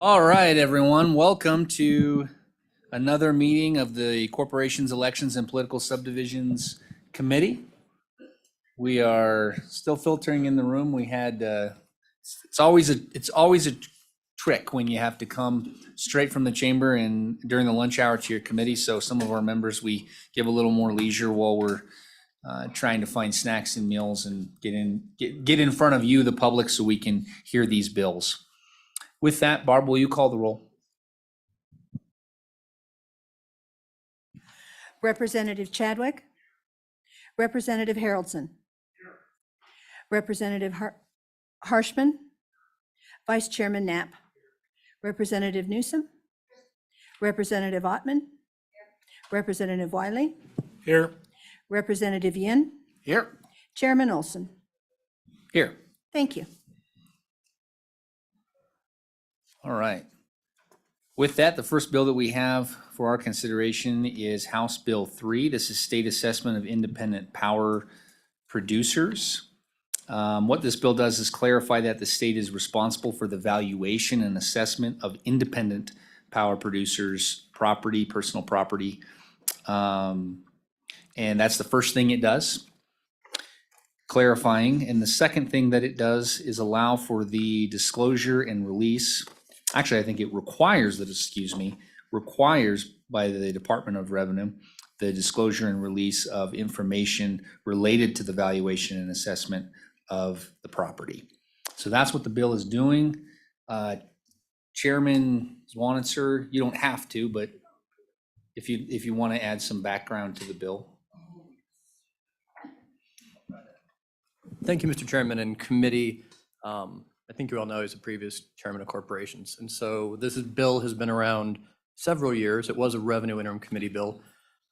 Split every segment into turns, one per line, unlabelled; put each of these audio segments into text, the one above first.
All right, everyone. Welcome to another meeting of the Corporations, Elections, and Political Subdivisions Committee. We are still filtering in the room. We had it's always a trick when you have to come straight from the chamber and during the lunch hour to your committee. So some of our members, we give a little more leisure while we're trying to find snacks and meals and get in front of you, the public, so we can hear these bills. With that, Barb, will you call the roll?
Representative Chadwick. Representative Haroldson. Representative Harshman. Vice Chairman Knapp. Representative Newsom. Representative Ottman. Representative Wiley.
Here.
Representative Yin.
Here.
Chairman Olson.
Here.
Thank you.
All right. With that, the first bill that we have for our consideration is House Bill 3. This is State Assessment of Independent Power Producers. What this bill does is clarify that the state is responsible for the valuation and assessment of independent power producers' property, personal property. And that's the first thing it does, clarifying. And the second thing that it does is allow for the disclosure and release. Actually, I think it requires by the Department of Revenue, the disclosure and release of information related to the valuation and assessment of the property. So that's what the bill is doing. Chairman Zwanitzer, you don't have to, but if you want to add some background to the bill.
Thank you, Mr. Chairman and committee. I think you all know he's a previous chairman of corporations. And so this bill has been around several years. It was a revenue interim committee bill.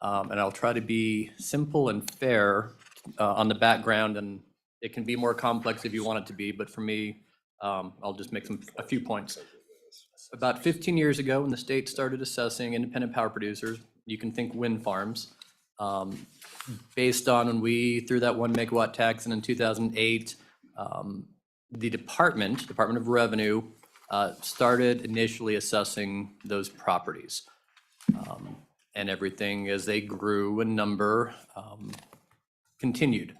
And I'll try to be simple and fair on the background, and it can be more complex if you want it to be. But for me, I'll just make a few points. About 15 years ago, when the state started assessing independent power producers, you can think wind farms, based on when we threw that 1 megawatt tax in 2008, the Department of Revenue started initially assessing those properties. And everything as they grew in number continued.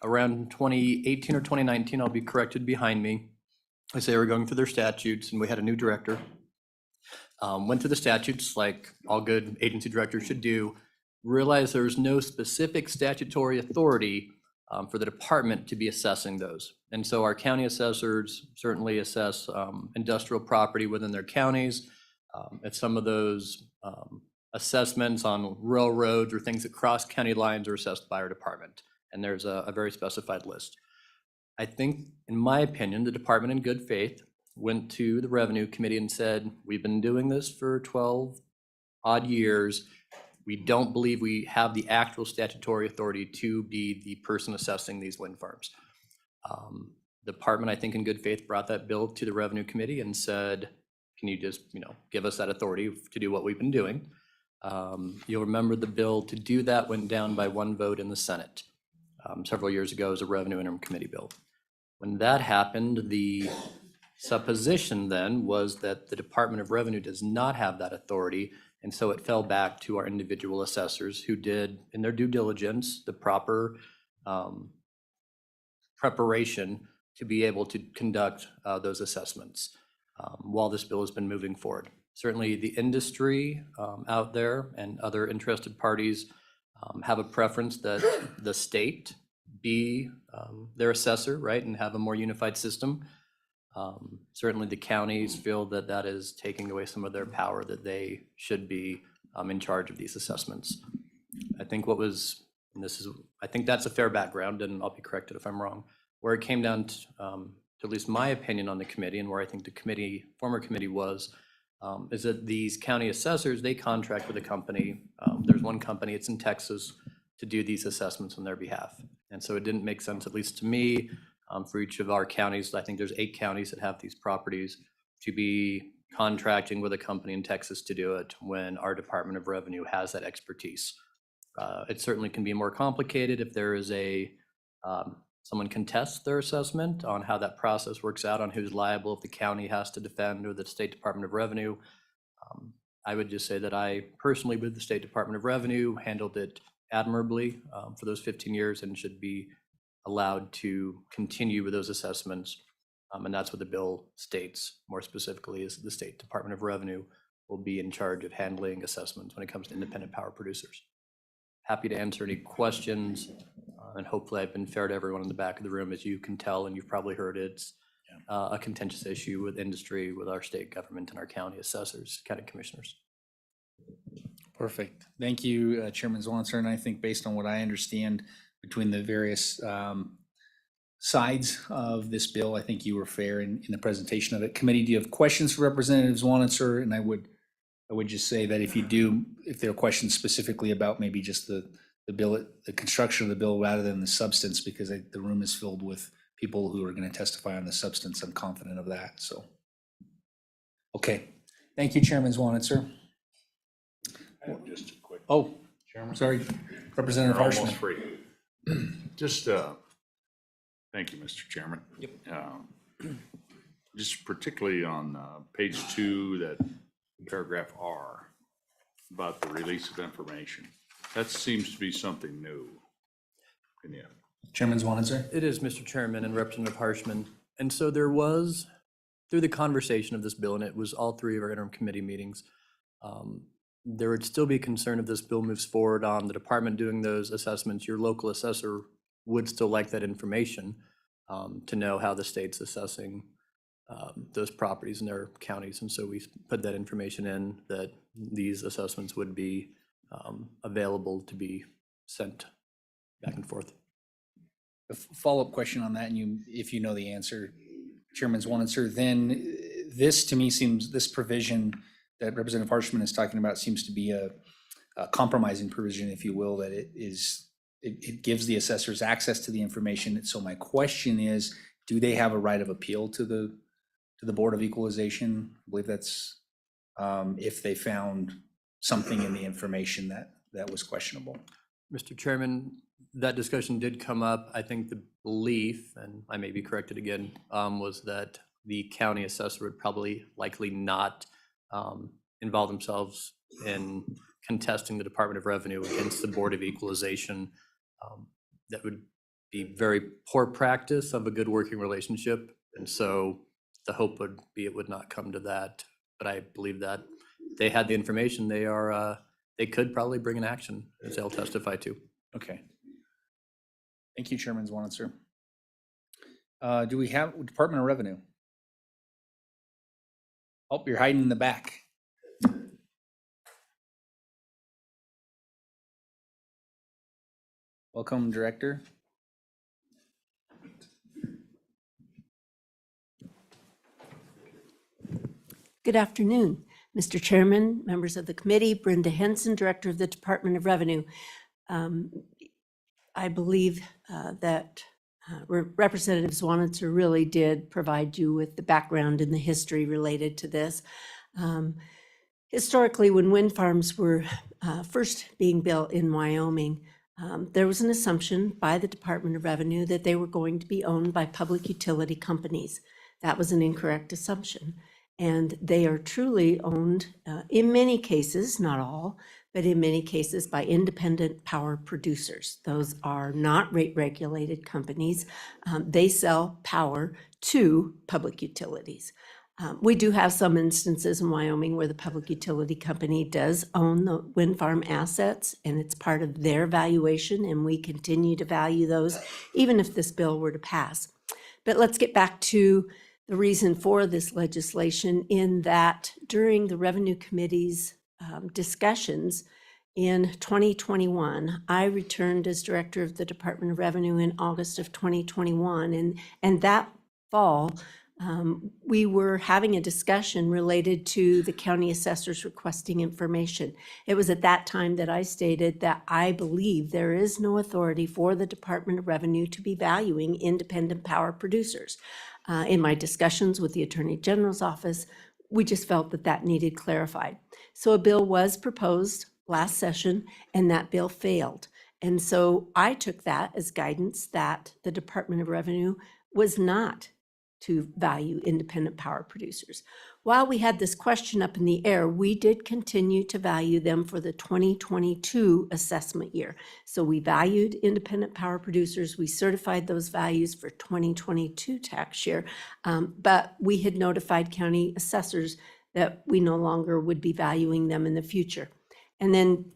Around 2018 or 2019, I'll be corrected behind me, as they were going through their statutes and we had a new director. Went through the statutes like all good agency directors should do, realized there's no specific statutory authority for the department to be assessing those. And so our county assessors certainly assess industrial property within their counties. At some of those assessments on railroads or things that cross county lines are assessed by our department. And there's a very specified list. I think, in my opinion, the department in good faith went to the revenue committee and said, we've been doing this for 12 odd years. We don't believe we have the actual statutory authority to be the person assessing these wind farms. The department, I think in good faith, brought that bill to the revenue committee and said, can you just give us that authority to do what we've been doing? You'll remember the bill to do that went down by 1 vote in the Senate several years ago as a revenue interim committee bill. When that happened, the supposition then was that the Department of Revenue does not have that authority, and so it fell back to our individual assessors who did, in their due diligence, the proper preparation to be able to conduct those assessments while this bill has been moving forward. Certainly the industry out there and other interested parties have a preference that the state be their assessor, right, and have a more unified system. Certainly the counties feel that that is taking away some of their power, that they should be in charge of these assessments. I think I think that's a fair background, and I'll be corrected if I'm wrong. Where it came down to at least my opinion on the committee, and where I think the former committee was, is that these county assessors, they contract with a company. There's one company, it's in Texas, to do these assessments on their behalf. And so it didn't make sense, at least to me, for each of our counties. I think there's 8 counties that have these properties, to be contracting with a company in Texas to do it when our Department of Revenue has that expertise. It certainly can be more complicated if there is a someone contests their assessment on how that process works out, on who's liable, if the county has to defend or the State Department of Revenue. I would just say that I personally, with the State Department of Revenue, handled it admirably for those 15 years and should be allowed to continue with those assessments. And that's what the bill states more specifically, is the State Department of Revenue will be in charge of handling assessments when it comes to independent power producers. Happy to answer any questions, and hopefully I've been fair to everyone in the back of the room. As you can tell, and you've probably heard, it's a contentious issue with industry, with our state government and our county assessors, county commissioners.
Perfect. Thank you, Chairman Zwanzer. And I think based on what I understand between the various sides of this bill, I think you were fair in the presentation of it. Committee, do you have questions for Representative Zwanzer? And I would just say that if you do, if there are questions specifically about maybe just the bill, the construction of the bill rather than the substance, because the room is filled with people who are going to testify on the substance, I'm confident of that. So, okay. Thank you, Chairman Zwanzer.
I have just a quick.
Oh,
Chairman.
sorry, Representative
You're
Harshman.
almost free. Just, thank you, Mr. Chairman.
Yep.
Just particularly on page 2, that paragraph R, about the release of information. That seems to be something new. Can you?
Chairman Zwanzer.
It is, Mr. Chairman and Representative Harshman. And so there was, through the conversation of this bill, and it was all 3 of our interim committee meetings, there would still be concern if this bill moves forward on the department doing those assessments. Your local assessor would still like that information to know how the state's assessing those properties in their counties. And so we put that information in, that these assessments would be available to be sent back and forth.
A follow-up question on that, and if you know the answer, Chairman Zwanzer, then this to me seems, this provision that Representative Harshman is talking about seems to be a compromising provision, if you will, that it gives the assessors access to the information. So my question is, do they have a right of appeal to the Board of Equalization? I believe that's if they found something in the information that was questionable.
Mr. Chairman, that discussion did come up. I think the belief, and I may be corrected again, was that the county assessor would probably likely not involve themselves in contesting the Department of Revenue against the Board of Equalization. That would be very poor practice of a good working relationship. And so the hope would be it would not come to that. But I believe that they had the information. They could probably bring an action, as they'll testify to.
Okay. Thank you, Chairman Zwanzer. Do we have Department of Revenue? Oh, you're hiding in the back. Welcome, Director.
Good afternoon, Mr. Chairman, members of the committee. Brenda Henson, Director of the Department of Revenue. I believe that Representative Zwanzer really did provide you with the background and the history related to this. Historically, when wind farms were first being built in Wyoming, there was an assumption by the Department of Revenue that they were going to be owned by public utility companies. That was an incorrect assumption. And they are truly owned, in many cases, not all, but in many cases by independent power producers. Those are not rate-regulated companies. They sell power to public utilities. We do have some instances in Wyoming where the public utility company does own the wind farm assets, and it's part of their valuation, and we continue to value those, even if this bill were to pass. But let's get back to the reason for this legislation, in that during the Revenue Committee's discussions in 2021, I returned as Director of the Department of Revenue in August of 2021, and that fall, we were having a discussion related to the county assessors requesting information. It was at that time that I stated that I believe there is no authority for the Department of Revenue to be valuing independent power producers. In my discussions with the Attorney General's office, we just felt that that needed clarified. So a bill was proposed last session, and that bill failed. And so I took that as guidance that the Department of Revenue was not to value independent power producers. While we had this question up in the air, we did continue to value them for the 2022 assessment year. So we valued independent power producers. We certified those values for 2022 tax year, but we had notified county assessors that we no longer would be valuing them in the future. And then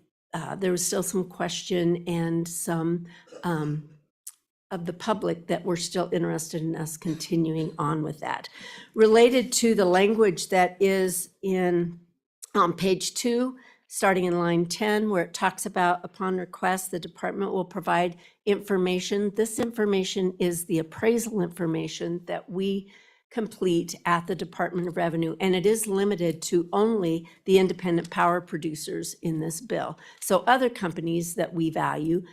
there was still some question and some of the public that were still interested in us continuing on with that. Related to the language that is on page 2, starting in line 10, where it talks about upon request, the department will provide information. This information is the appraisal information that we complete at the Department of Revenue, and it is limited to only the independent power producers in this bill. So other companies that we value,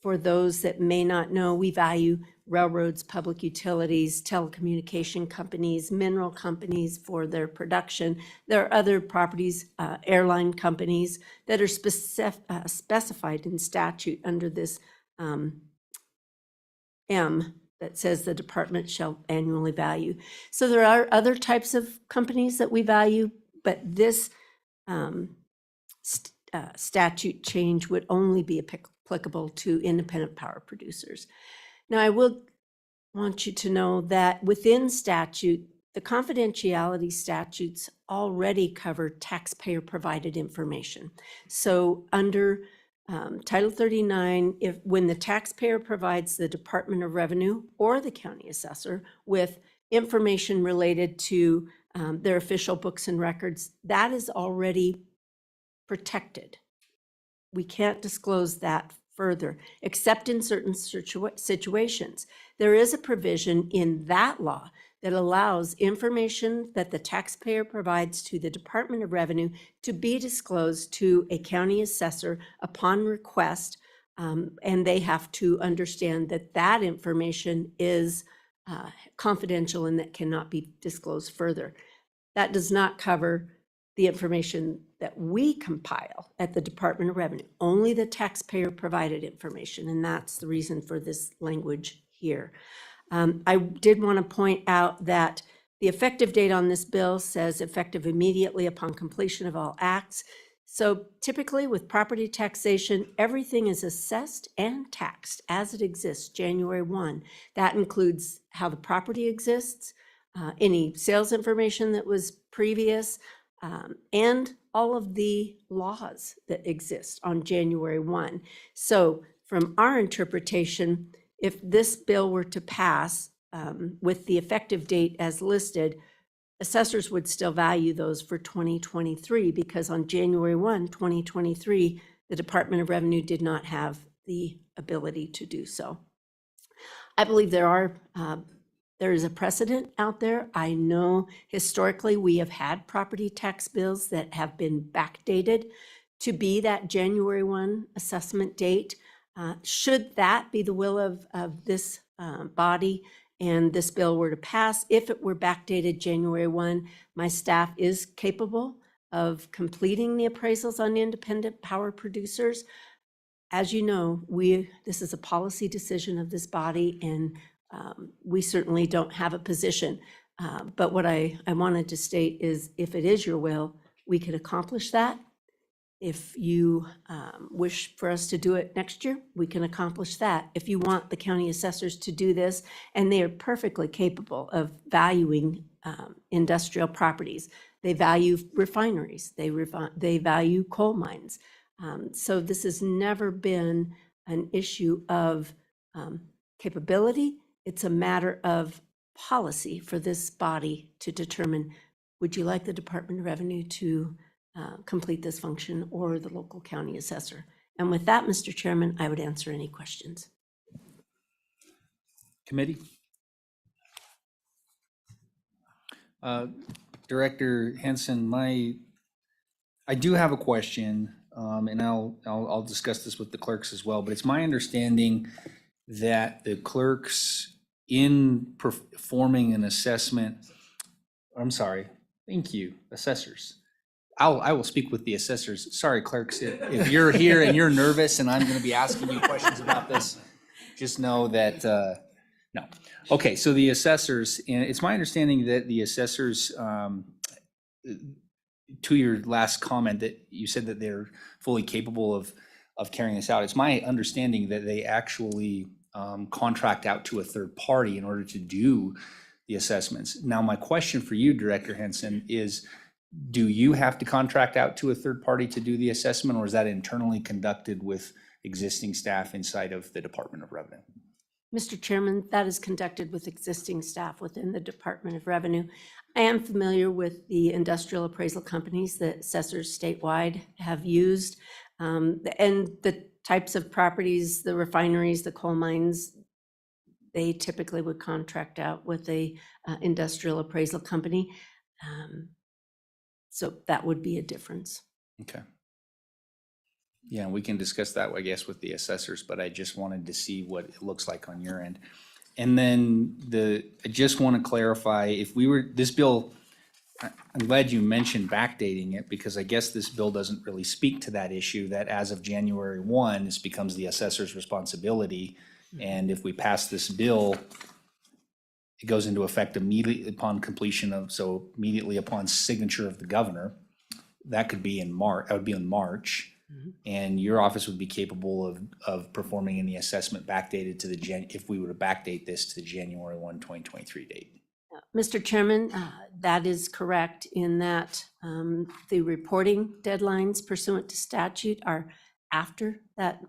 for those that may not know, we value railroads, public utilities, telecommunication companies, mineral companies for their production. There are other properties, airline companies that are specified in statute under this M that says the department shall annually value. So there are other types of companies that we value, but this statute change would only be applicable to independent power producers. Now, I will want you to know that within statute, the confidentiality statutes already cover taxpayer-provided information. So under Title 39, when the taxpayer provides the Department of Revenue or the county assessor with information related to their official books and records, that is already protected. We can't disclose that further, except in certain situations. There is a provision in that law that allows information that the taxpayer provides to the Department of Revenue to be disclosed to a county assessor upon request, and they have to understand that that information is confidential and that cannot be disclosed further. That does not cover the information that we compile at the Department of Revenue, only the taxpayer provided information, and that's the reason for this language here. I did want to point out that the effective date on this bill says effective immediately upon completion of all acts. So typically with property taxation, everything is assessed and taxed as it exists January 1. That includes how the property exists, any sales information that was previous, and all of the laws that exist on January 1. So from our interpretation, if this bill were to pass with the effective date as listed, assessors would still value those for 2023 because on January 1, 2023, the Department of Revenue did not have the ability to do so. I believe there is a precedent out there. I know historically we have had property tax bills that have been backdated to be that January 1 assessment date. Should that be the will of this body and this bill were to pass, if it were backdated January 1, my staff is capable of completing the appraisals on independent power producers. As you know, this is a policy decision of this body, and we certainly don't have a position. But what I wanted to state is if it is your will, we could accomplish that. If you wish for us to do it next year, we can accomplish that. If you want the county assessors to do this, and they are perfectly capable of valuing industrial properties. They value refineries, they value coal mines. So this has never been an issue of capability. It's a matter of policy for this body to determine, would you like the Department of Revenue to complete this function or the local county assessor? And with that, Mr. Chairman, I would answer any questions.
Committee? Director Henson, I do have a question, and I'll discuss this with the clerks as well, but it's my understanding that the clerks in performing an assessment, I'm sorry, thank you, assessors. I will speak with the assessors. Sorry, clerks, if you're here and you're nervous and I'm going to be asking you questions about this, just know that, no. Okay, so the assessors, and it's my understanding that the assessors, to your last comment, that you said that they're fully capable of carrying this out. It's my understanding that they actually contract out to a third party in order to do the assessments. Now, my question for you, Director Henson, is do you have to contract out to a third party to do the assessment, or is that internally conducted with existing staff inside of the Department of Revenue?
Mr. Chairman, that is conducted with existing staff within the Department of Revenue. I am familiar with the industrial appraisal companies that assessors statewide have used. And the types of properties, the refineries, the coal mines, they typically would contract out with a industrial appraisal company. So that would be a difference.
Okay. Yeah, we can discuss that, I guess, with the assessors, but I just wanted to see what it looks like on your end. And then I just want to clarify, if we were, this bill, I'm glad you mentioned backdating it, because I guess this bill doesn't really speak to that issue, that as of January 1, this becomes the assessor's responsibility. And if we pass this bill, it goes into effect immediately upon completion of, so immediately upon signature of the governor. That could be in March, that would be in March. And your office would be capable of performing any assessment backdated to the if we were to backdate this to the January 1, 2023 date.
Mr. Chairman, that is correct in that the reporting deadlines pursuant to statute are after that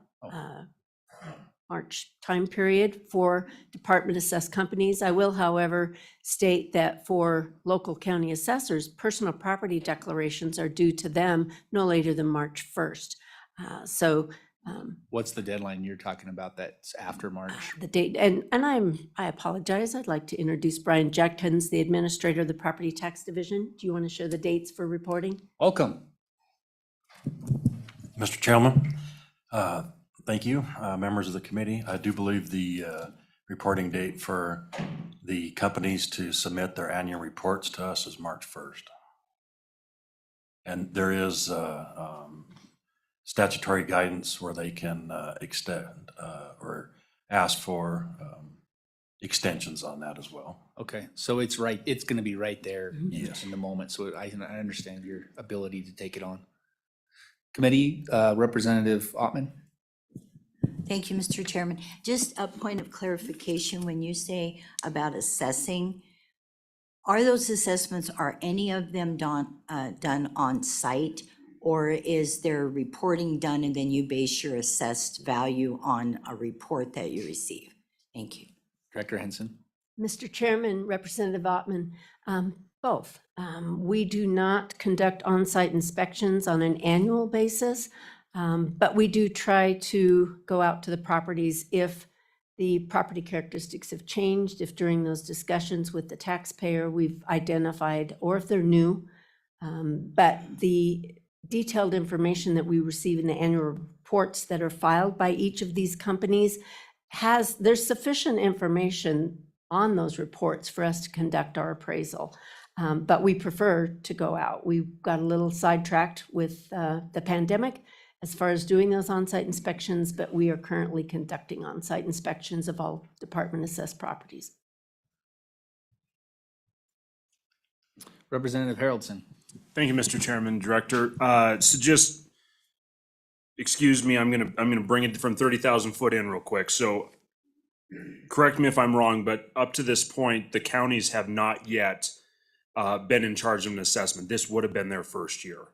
March time period for department assessed companies. I will, however, state that for local county assessors, personal property declarations are due to them no later than March 1st.
What's the deadline you're talking about that's after March?
The date, and I apologize, I'd like to introduce Brian Jenkins, the administrator of the Property Tax Division. Do you want to share the dates for reporting?
Welcome.
Mr. Chairman, thank you, members of the committee. I do believe the reporting date for the companies to submit their annual reports to us is March 1st. And there is statutory guidance where they can extend or ask for extensions on that as well.
Okay, so it's right, it's going to be right there
Yes.
in the moment. So I understand your ability to take it on. Committee, Representative Ottman?
Thank you, Mr. Chairman. Just a point of clarification, when you say about assessing, are those assessments, are any of them done on site? Or is there reporting done and then you base your assessed value on a report that you receive? Thank you.
Director Henson?
Mr. Chairman, Representative Ottman, both. We do not conduct on-site inspections on an annual basis, but we do try to go out to the properties if the property characteristics have changed, if during those discussions with the taxpayer we've identified, or if they're new. But the detailed information that we receive in the annual reports that are filed by each of these companies there's sufficient information on those reports for us to conduct our appraisal. But we prefer to go out. We got a little sidetracked with the pandemic as far as doing those on-site inspections, but we are currently conducting on-site inspections of all department assessed properties.
Representative Haroldson?
Thank you, Mr. Chairman, Director. So just, excuse me, I'm gonna bring it from 30,000 foot in real quick. So correct me if I'm wrong, but up to this point, the counties have not yet been in charge of an assessment. This would have been their first year.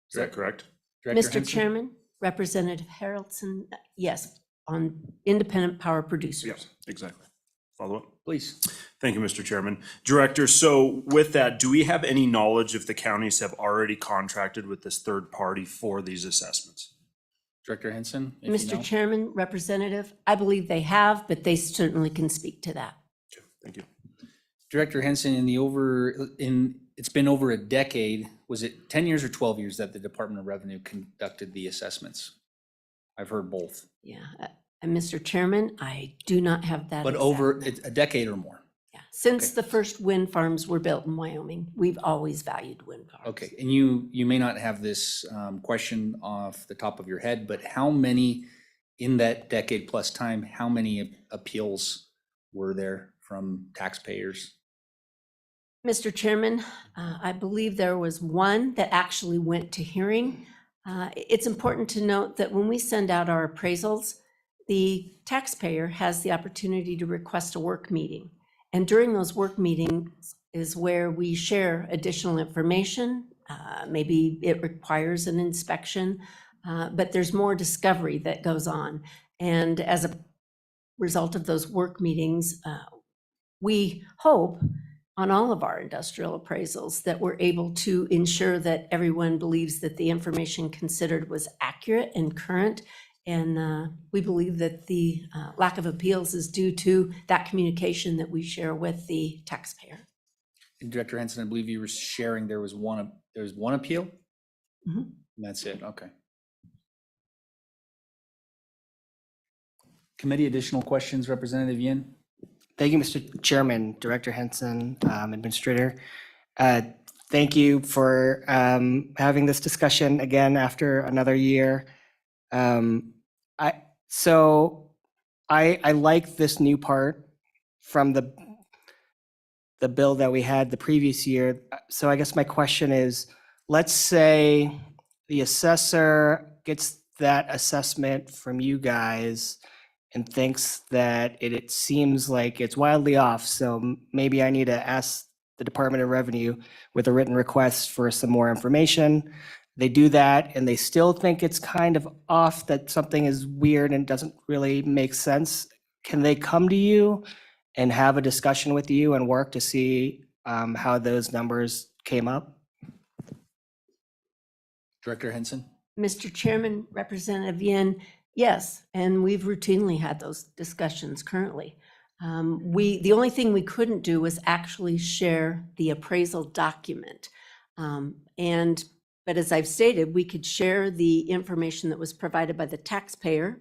Is that correct?
Director
Mr.
Henson?
Chairman, Representative Haroldson, yes, on independent power producers.
Yes, exactly. Follow up?
Please.
Thank you, Mr. Chairman. Director, so with that, do we have any knowledge if the counties have already contracted with this third party for these assessments?
Director Henson? if you
Mr.
know.
Chairman, Representative, I believe they have, but they certainly can speak to that.
Okay, thank you.
Director Henson, it's been over a decade, was it 10 years or 12 years that the Department of Revenue conducted the assessments? I've heard both,
Yeah, and Mr. Chairman, I do not have that.
but
exact
over
number.
a decade or more.
Yeah. Since the first wind farms were built in Wyoming, we've always valued wind farms.
Okay, and you may not have this question off the top of your head, but how many, in that decade plus time, how many appeals were there from taxpayers?
Mr. Chairman, I believe there was one that actually went to hearing. It's important to note that when we send out our appraisals, the taxpayer has the opportunity to request a work meeting. And during those work meetings is where we share additional information. Maybe it requires an inspection, but there's more discovery that goes on. And as a result of those work meetings, we hope on all of our industrial appraisals that we're able to ensure that everyone believes that the information considered was accurate and current. And we believe that the lack of appeals is due to that communication that we share with the taxpayer.
And Director Henson, I believe you were sharing there was one appeal?
Mhm.
And that's it, okay. Committee, additional questions, Representative Yin?
Thank you, Mr. Chairman, Director Henson, Administrator. Thank you for having this discussion again after another year. I like this new part from the bill that we had the previous year. So I guess my question is, let's say the assessor gets that assessment from you guys and thinks that it seems like it's wildly off. So maybe I need to ask the Department of Revenue with a written request for some more information. They do that and they still think it's kind of off, that something is weird and doesn't really make sense. Can they come to you and have a discussion with you and work to see how those numbers came up?
Director Henson?
Mr. Chairman, Representative Yin, yes, and we've routinely had those discussions currently. The only thing we couldn't do was actually share the appraisal document. But as I've stated, we could share the information that was provided by the taxpayer.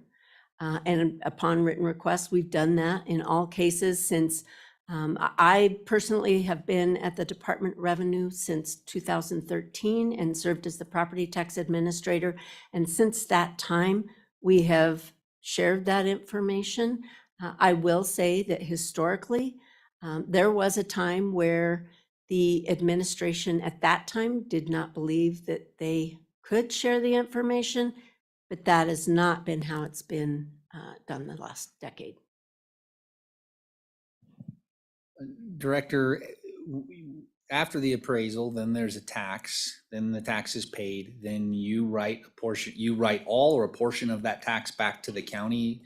And upon written request, we've done that in all cases since I personally have been at the Department of Revenue since 2013 and served as the property tax administrator. And since that time, we have shared that information. I will say that historically, there was a time where the administration at that time did not believe that they could share the information, but that has not been how it's been done the last decade.
Director, after the appraisal, then there's a tax, then the tax is paid, then you write a portion, you write all or a portion of that tax back to the county.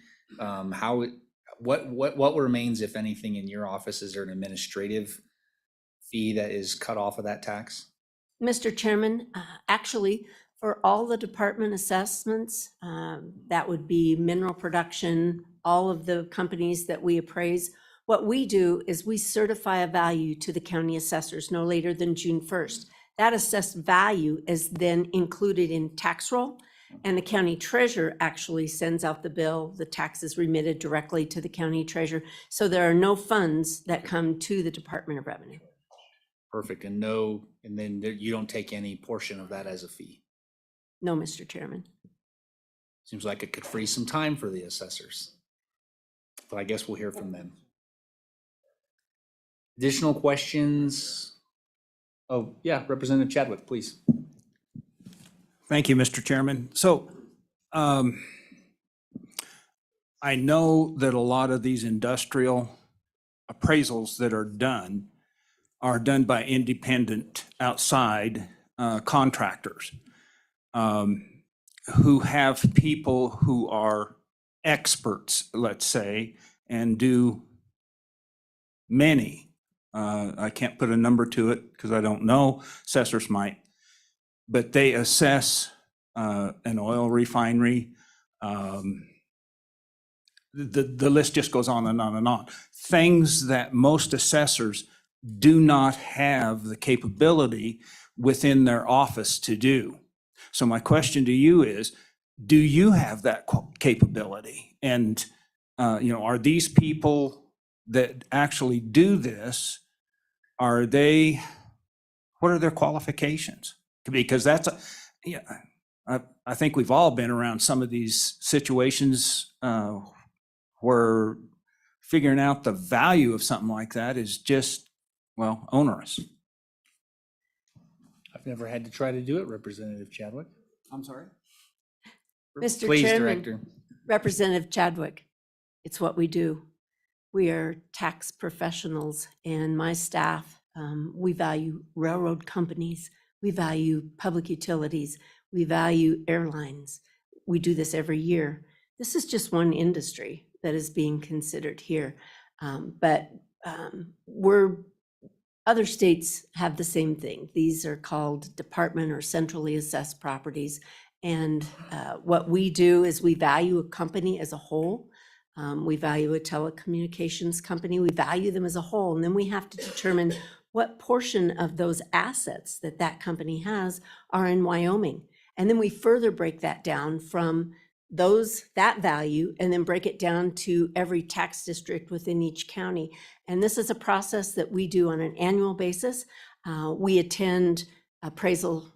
What remains, if anything, in your office? Is there an administrative fee that is cut off of that tax?
Mr. Chairman, actually, for all the department assessments, that would be mineral production, all of the companies that we appraise, what we do is we certify a value to the county assessors no later than June 1st. That assessed value is then included in tax roll, and the county treasurer actually sends out the bill. The tax is remitted directly to the county treasurer. So there are no funds that come to the Department of Revenue.
Perfect, and then you don't take any portion of that as a fee.
No, Mr. Chairman.
Seems like it could free some time for the assessors. But I guess we'll hear from them. Additional questions? Oh, yeah, Representative Chadwick, please.
Thank you, Mr. Chairman. So I know that a lot of these industrial appraisals that are done by independent outside contractors who have people who are experts, let's say, and do many. I can't put a number to it because I don't know. Assessors might. But they assess an oil refinery. The list just goes on and on and on. Things that most assessors do not have the capability within their office to do. So my question to you is, do you have that capability? And are these people that actually do this, what are their qualifications? Because yeah, I think we've all been around some of these situations where figuring out the value of something like that is just, well, onerous.
I've never had to try to do it, Representative Chadwick.
I'm sorry?
Mr.
Please,
Chairman,
Director.
Representative Chadwick, it's what we do. We are tax professionals, and my staff, we value railroad companies, we value public utilities, we value airlines. We do this every year. This is just one industry that is being considered here. But other states have the same thing. These are called department or centrally assessed properties. And what we do is we value a company as a whole. We value a telecommunications company. We value them as a whole. And then we have to determine what portion of those assets that that company has are in Wyoming. And then we further break that down from that value and then break it down to every tax district within each county. And this is a process that we do on an annual basis. We attend appraisal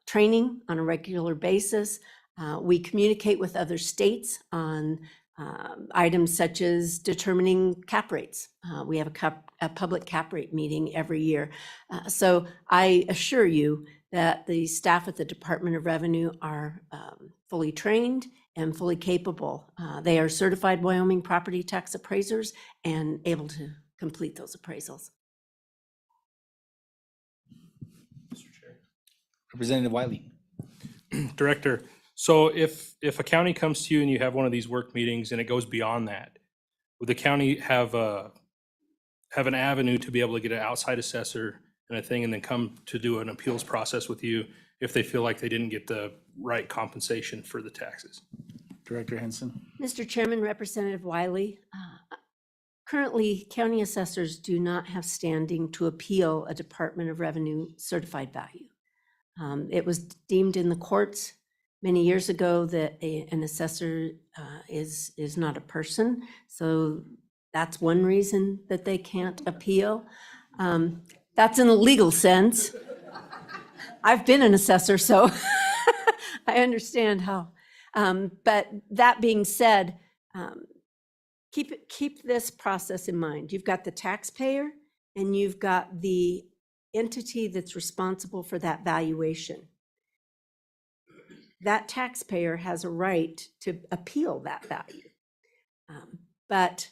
training on a regular basis. We communicate with other states on items such as determining cap rates. We have a public cap rate meeting every year. So I assure you that the staff at the Department of Revenue are fully trained and fully capable. They are certified Wyoming property tax appraisers and able to complete those appraisals.
Representative Wiley.
Director, so if a county comes to you and you have one of these work meetings and it goes beyond that, would the county have an avenue to be able to get an outside assessor and a thing and then come to do an appeals process with you if they feel like they didn't get the right compensation for the taxes?
Director Henson.
Mr. Chairman, Representative Wiley, currently county assessors do not have standing to appeal a Department of Revenue certified value. It was deemed in the courts many years ago that an assessor is not a person. So that's one reason that they can't appeal. That's in a legal sense. I've been an assessor, so I understand how. But that being said, keep this process in mind. You've got the taxpayer and you've got the entity that's responsible for that valuation. That taxpayer has a right to appeal that value. But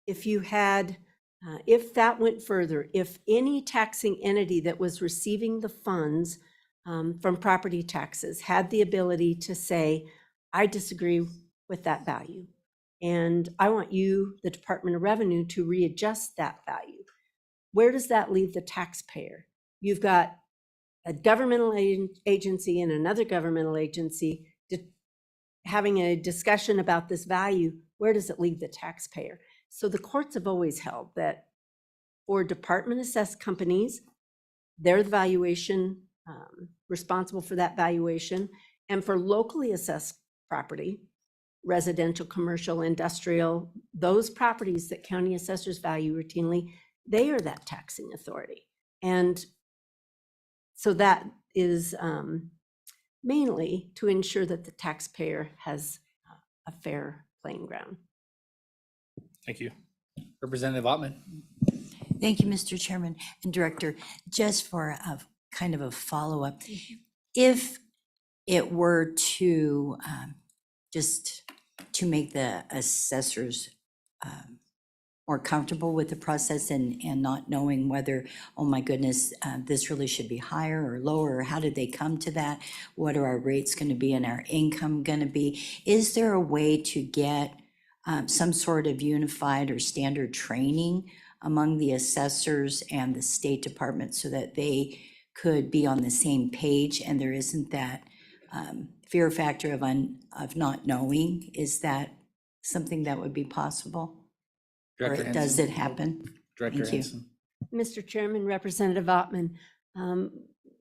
if that went further, if any taxing entity that was receiving the funds from property taxes had the ability to say, I disagree with that value, and I want you, the Department of Revenue, to readjust that value, where does that leave the taxpayer? You've got a governmental agency and another governmental agency having a discussion about this value. Where does it leave the taxpayer? So the courts have always held that for department assessed companies, they're the valuation responsible for that valuation. And for locally assessed property, residential, commercial, industrial, those properties that county assessors value routinely, they are that taxing authority. And so that is mainly to ensure that the taxpayer has a fair playing ground.
Thank you.
Representative Ottman.
Thank you, Mr. Chairman and Director. Just for a kind of a follow-up, if it were to just to make the assessors more comfortable with the process and not knowing whether, oh my goodness, this really should be higher or lower, or how did they come to that? What are our rates going to be and our income going to be? Is there a way to get some sort of unified or standard training among the assessors and the State Department so that they could be on the same page and there isn't that fear factor of not knowing? Is that something that would be possible?
Director
Or does
Henson.
it happen?
Director
Thank you.
Henson.
Mr. Chairman, Representative Ottman,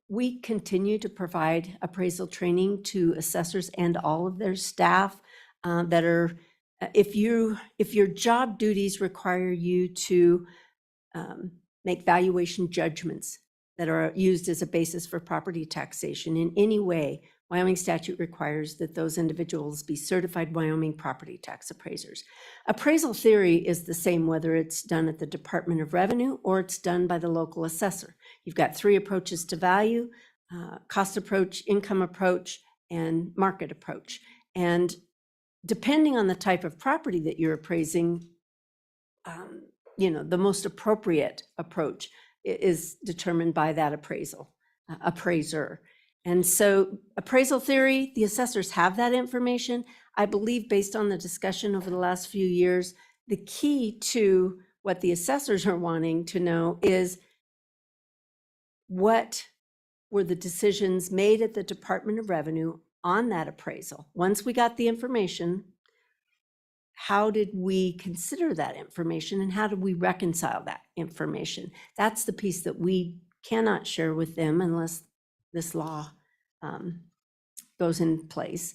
we continue to provide appraisal training to assessors and all of their staff that are If your job duties require you to make valuation judgments that are used as a basis for property taxation in any way, Wyoming statute requires that those individuals be certified Wyoming property tax appraisers. Appraisal theory is the same whether it's done at the Department of Revenue or it's done by the local assessor. You've got three approaches to value: cost approach, income approach, and market approach. And depending on the type of property that you're appraising, the most appropriate approach is determined by that appraiser. And so appraisal theory, the assessors have that information. I believe based on the discussion over the last few years, the key to what the assessors are wanting to know is what were the decisions made at the Department of Revenue on that appraisal. Once we got the information, how did we consider that information and how did we reconcile that information? That's the piece that we cannot share with them unless this law goes in place.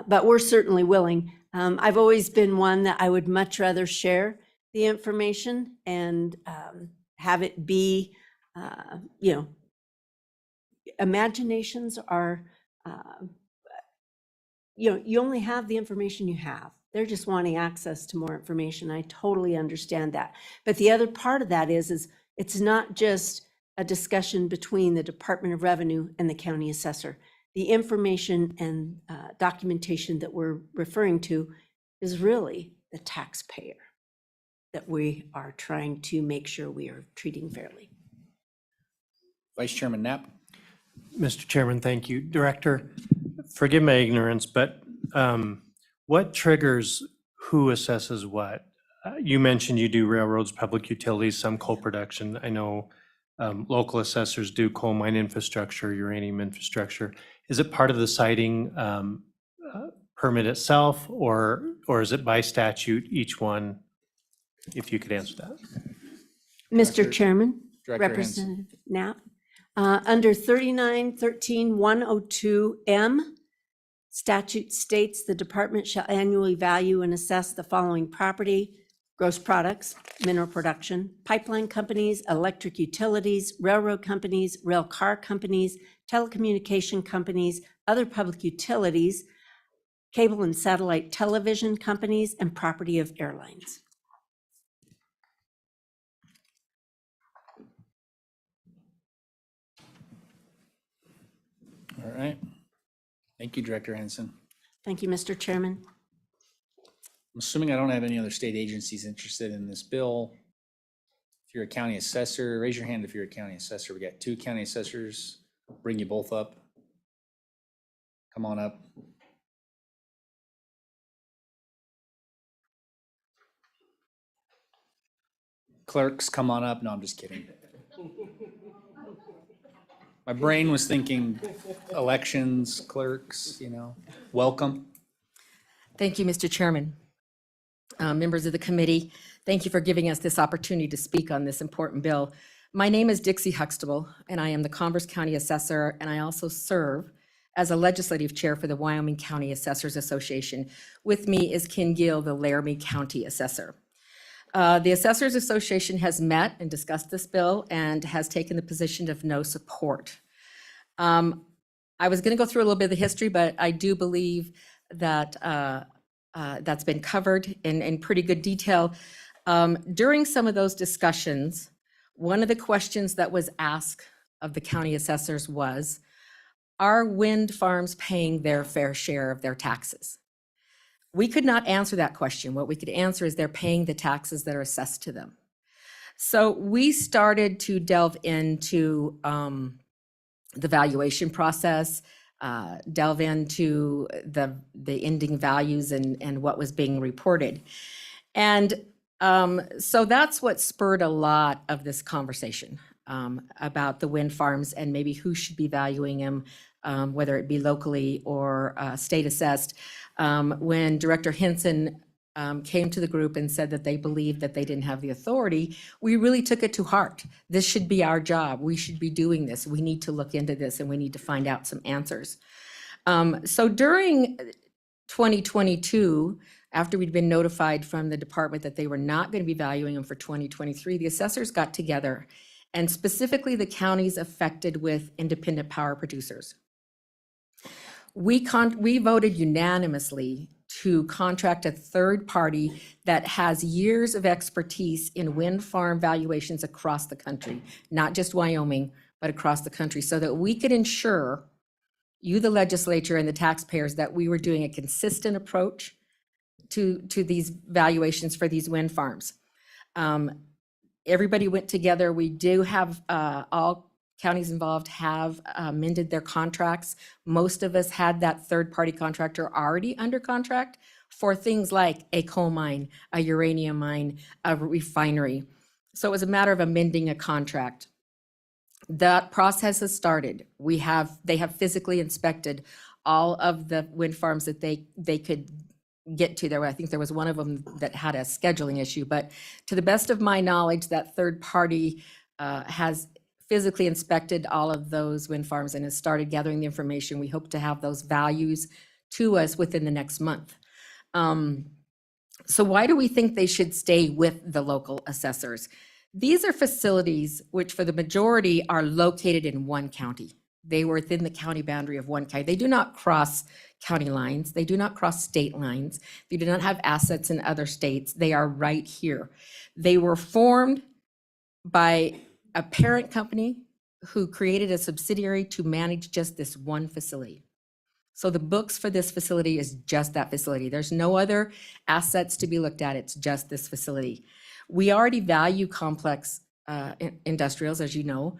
But we're certainly willing. I've always been one that I would much rather share the information and have it be, imaginations are, you only have the information you have. They're just wanting access to more information. I totally understand that. But the other part of that is it's not just a discussion between the Department of Revenue and the county assessor. The information and documentation that we're referring to is really the taxpayer that we are trying to make sure we are treating fairly.
Vice Chairman Knapp.
Mr. Chairman, thank you. Director, forgive my ignorance, but what triggers who assesses what? You mentioned you do railroads, public utilities, some coal production. I know local assessors do coal mine infrastructure, uranium infrastructure. Is it part of the siting permit itself, or is it by statute, each one? If you could answer that.
Mr. Chairman,
Director Henson.
Representative Knapp, under 3913-102M, statute states the department shall annually value and assess the following property: gross products, mineral production, pipeline companies, electric utilities, railroad companies, rail car companies, telecommunication companies, other public utilities, cable and satellite television companies, and property of airlines.
All right. Thank you, Director Henson.
Thank you, Mr. Chairman.
I'm assuming I don't have any other state agencies interested in this bill. If you're a county assessor, raise your hand if you're a county assessor. We got two county assessors. Bring you both up. Come on up. Clerks, come on up. No, I'm just kidding. My brain was thinking elections, clerks, welcome.
Thank you, Mr. Chairman. Members of the committee, thank you for giving us this opportunity to speak on this important bill. My name is Dixie Huxtable, and I am the Converse County Assessor, and I also serve as a legislative chair for the Wyoming County Assessors Association. With me is Ken Gill, the Laramie County Assessor. The Assessors Association has met and discussed this bill and has taken the position of no support. I was going to go through a little bit of the history, but I do believe that that's been covered in pretty good detail. During some of those discussions, one of the questions that was asked of the county assessors was, are wind farms paying their fair share of their taxes? We could not answer that question. What we could answer is they're paying the taxes that are assessed to them. So we started to delve into the valuation process, delve into the ending values and what was being reported. And so that's what spurred a lot of this conversation about the wind farms and maybe who should be valuing them, whether it be locally or state assessed. When Director Henson came to the group and said that they believed that they didn't have the authority, we really took it to heart. This should be our job. We should be doing this. We need to look into this and we need to find out some answers. So during 2022, after we'd been notified from the department that they were not going to be valuing them for 2023, the assessors got together, and specifically the counties affected with independent power producers. We voted unanimously to contract a third party that has years of expertise in wind farm valuations across the country, not just Wyoming, but across the country, so that we could ensure you, the legislature, and the taxpayers, that we were doing a consistent approach to these valuations for these wind farms. Everybody went together. We do have, all counties involved have amended their contracts. Most of us had that third-party contractor already under contract for things like a coal mine, a uranium mine, a refinery. So it was a matter of amending a contract. That process has started. They have physically inspected all of the wind farms that they could get to. I think there was one of them that had a scheduling issue, but to the best of my knowledge, that third party has physically inspected all of those wind farms and has started gathering the information. We hope to have those values to us within the next month. So why do we think they should stay with the local assessors? These are facilities which for the majority are located in one county. They were within the county boundary of one county. They do not cross county lines. They do not cross state lines. They do not have assets in other states. They are right here. They were formed by a parent company who created a subsidiary to manage just this one facility. So the books for this facility is just that facility. There's no other assets to be looked at. It's just this facility. We already value complex industrials, as you know.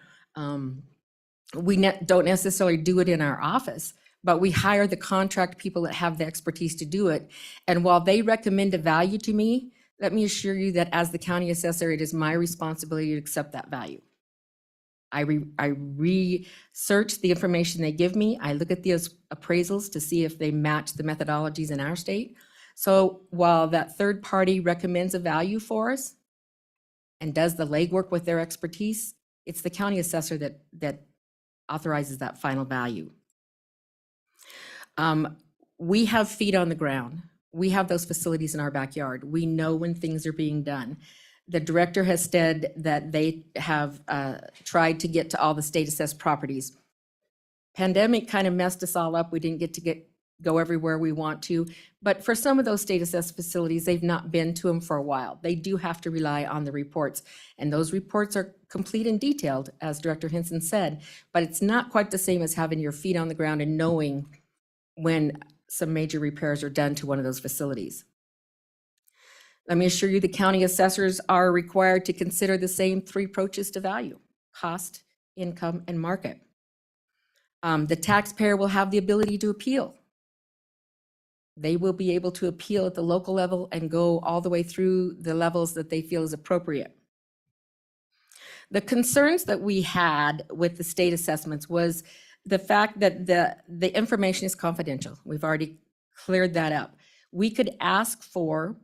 We don't necessarily do it in our office, but we hire the contract people that have the expertise to do it. And while they recommend a value to me, let me assure you that as the county assessor, it is my responsibility to accept that value. I research the information they give me. I look at the appraisals to see if they match the methodologies in our state. So while that third party recommends a value for us and does the legwork with their expertise, it's the county assessor that authorizes that final value. We have feet on the ground. We have those facilities in our backyard. We know when things are being done. The director has said that they have tried to get to all the state assessed properties. Pandemic kind of messed us all up. We didn't get to go everywhere we want to. But for some of those state assessed facilities, they've not been to them for a while. They do have to rely on the reports. And those reports are complete and detailed, as Director Hinson said, but it's not quite the same as having your feet on the ground and knowing when some major repairs are done to one of those facilities. Let me assure you, the county assessors are required to consider the same three approaches to value: cost, income, and market. The taxpayer will have the ability to appeal. They will be able to appeal at the local level and go all the way through the levels that they feel is appropriate. The concerns that we had with the state assessments was the fact that the information is confidential. We've already cleared that up. We could ask for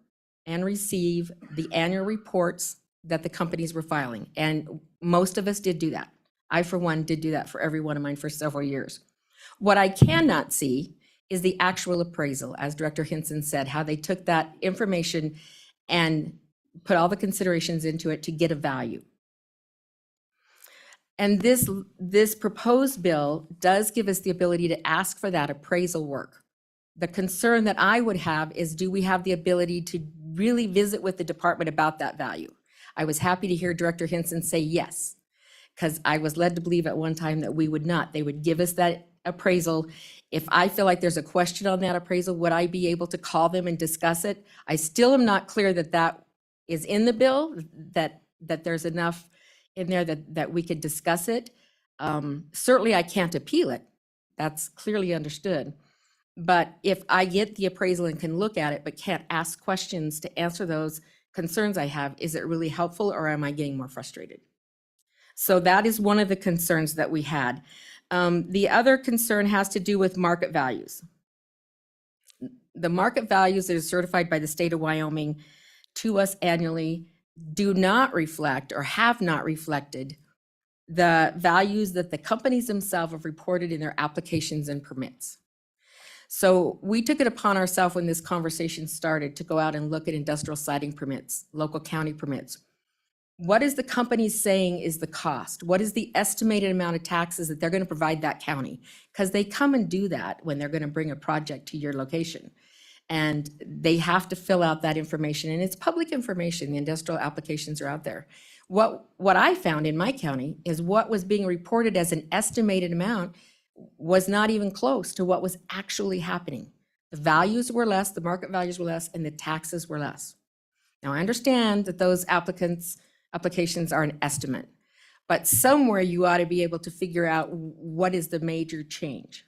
and receive the annual reports that the companies were filing, and most of us did do that. I, for one, did do that for every one of mine for several years. What I cannot see is the actual appraisal, as Director Hinson said, how they took that information and put all the considerations into it to get a value. And this proposed bill does give us the ability to ask for that appraisal work. The concern that I would have is, do we have the ability to really visit with the department about that value? I was happy to hear Director Hinson say yes, because I was led to believe at one time that we would not. They would give us that appraisal. If I feel like there's a question on that appraisal, would I be able to call them and discuss it? I still am not clear that that is in the bill, that there's enough in there that we could discuss it. Certainly I can't appeal it. That's clearly understood. But if I get the appraisal and can look at it, but can't ask questions to answer those concerns I have, is it really helpful, or am I getting more frustrated? So that is one of the concerns that we had. The other concern has to do with market values. The market values that are certified by the state of Wyoming to us annually do not reflect, or have not reflected, the values that the companies themselves have reported in their applications and permits. So we took it upon ourselves when this conversation started to go out and look at industrial siting permits, local county permits. What is the company saying is the cost? What is the estimated amount of taxes that they're going to provide that county? Because they come and do that when they're going to bring a project to your location. And they have to fill out that information, and it's public information. The industrial applications are out there. What I found in my county is what was being reported as an estimated amount was not even close to what was actually happening. The values were less, the market values were less, and the taxes were less. Now, I understand that those applications are an estimate, but somewhere you ought to be able to figure out what is the major change.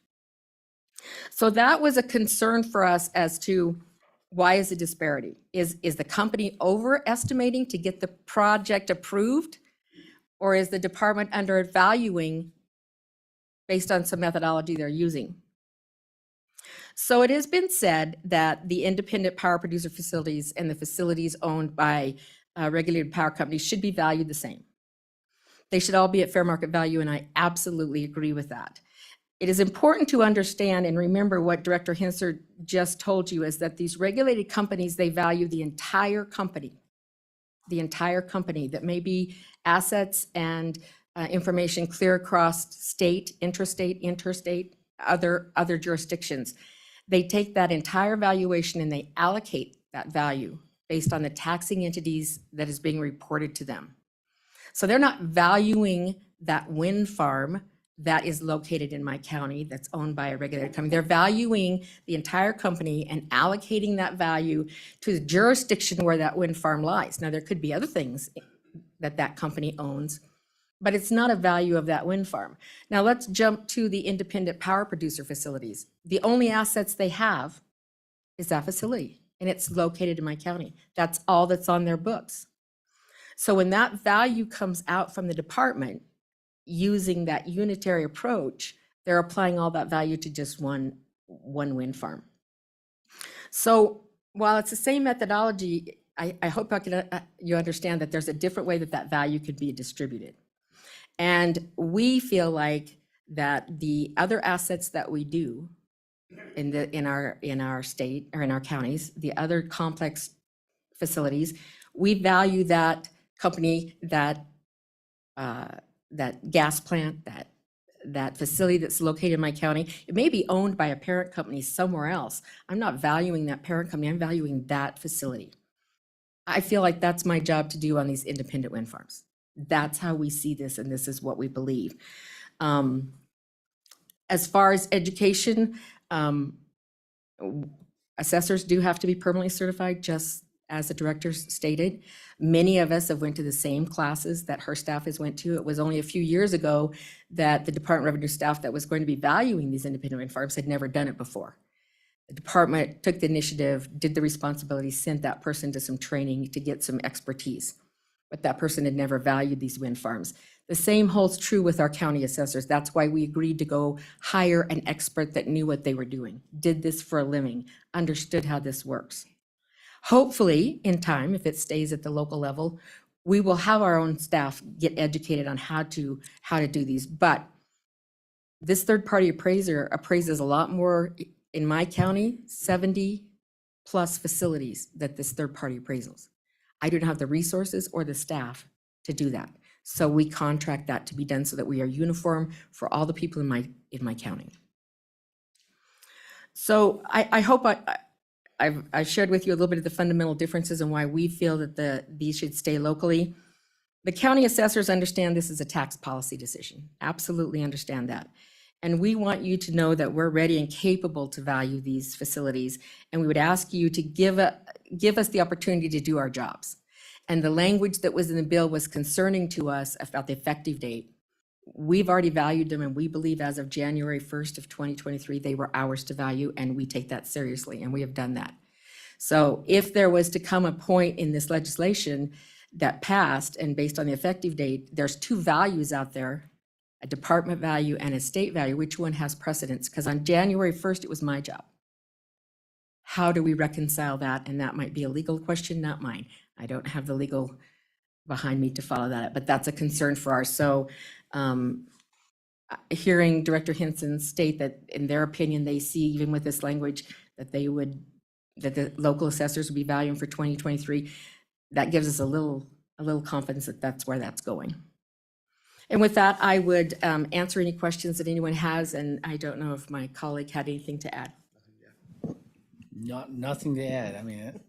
So that was a concern for us as to why is the disparity? Is the company overestimating to get the project approved? Or is the department undervaluing based on some methodology they're using? So it has been said that the independent power producer facilities and the facilities owned by regulated power companies should be valued the same. They should all be at fair market value, and I absolutely agree with that. It is important to understand and remember what Director Hinser just told you, is that these regulated companies, they value the entire company. The entire company, that may be assets and information clear across state, intrastate, interstate, other jurisdictions. They take that entire valuation and they allocate that value based on the taxing entities that is being reported to them. So they're not valuing that wind farm that is located in my county that's owned by a regulated company. They're valuing the entire company and allocating that value to the jurisdiction where that wind farm lies. Now, there could be other things that that company owns, but it's not a value of that wind farm. Now, let's jump to the independent power producer facilities. The only assets they have is that facility, and it's located in my county. That's all that's on their books. So when that value comes out from the department, using that unitary approach, they're applying all that value to just one wind farm. So while it's the same methodology, I hope you understand that there's a different way that value could be distributed. And we feel like that the other assets that we do in our state or in our counties, the other complex facilities, we value that company, that gas plant, that facility that's located in my county. It may be owned by a parent company somewhere else. I'm not valuing that parent company, I'm valuing that facility. I feel like that's my job to do on these independent wind farms. That's how we see this, and this is what we believe. As far as education, assessors do have to be permanently certified, just as the director stated. Many of us have went to the same classes that her staff has went to. It was only a few years ago that the Department of Revenue staff that was going to be valuing these independent wind farms had never done it before. The department took the initiative, did the responsibility, sent that person to some training to get some expertise. But that person had never valued these wind farms. The same holds true with our county assessors. That's why we agreed to go hire an expert that knew what they were doing, did this for a living, understood how this works. Hopefully, in time, if it stays at the local level, we will have our own staff get educated on how to do these. But this third-party appraiser appraises a lot more in my county, 70+ facilities that this third-party appraisals. I don't have the resources or the staff to do that. So we contract that to be done so that we are uniform for all the people in my county. So I hope I've shared with you a little bit of the fundamental differences and why we feel that these should stay locally. The county assessors understand this is a tax policy decision. Absolutely understand that. And we want you to know that we're ready and capable to value these facilities. And we would ask you to give us the opportunity to do our jobs. And the language that was in the bill was concerning to us about the effective date. We've already valued them, and we believe as of January 1st of 2023, they were ours to value, and we take that seriously, and we have done that. So if there was to come a point in this legislation that passed, and based on the effective date, there's two values out there, a department value and a state value, which one has precedence? Because on January 1st, it was my job. How do we reconcile that? And that might be a legal question, not mine. I don't have the legal behind me to follow that up, but that's a concern for ours. So hearing Director Hinson state that in their opinion, they see even with this language that that the local assessors would be valuing for 2023, that gives us a little confidence that that's where that's going. And with that, I would answer any questions that anyone has, and I don't know if my colleague had anything to add.
Nothing to add. I mean,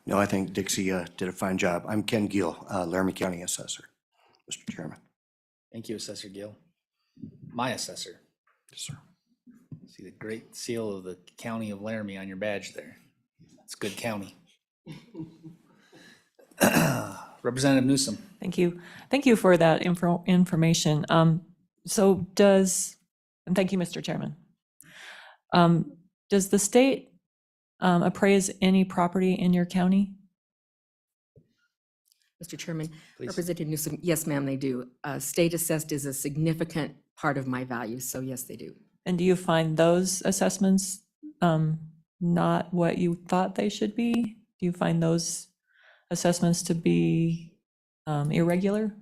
No, I think Dixie did a fine job. I'm Ken Gill, Laramie County Assessor, Mr. Chairman.
thank you, Assessor Gill. My assessor.
Yes, sir.
See the great seal of the county of Laramie on your badge there. It's good county. Representative Newsom.
Thank you. Thank you for that information. And thank you, Mr. Chairman. Does the state appraise any property in your county?
Mr. Chairman,
Please.
Representative Newsom, yes, ma'am, they do. State assessed is a significant part of my value, so yes, they do.
And do you find those assessments not what you thought they should be? Do you find those assessments to be irregular?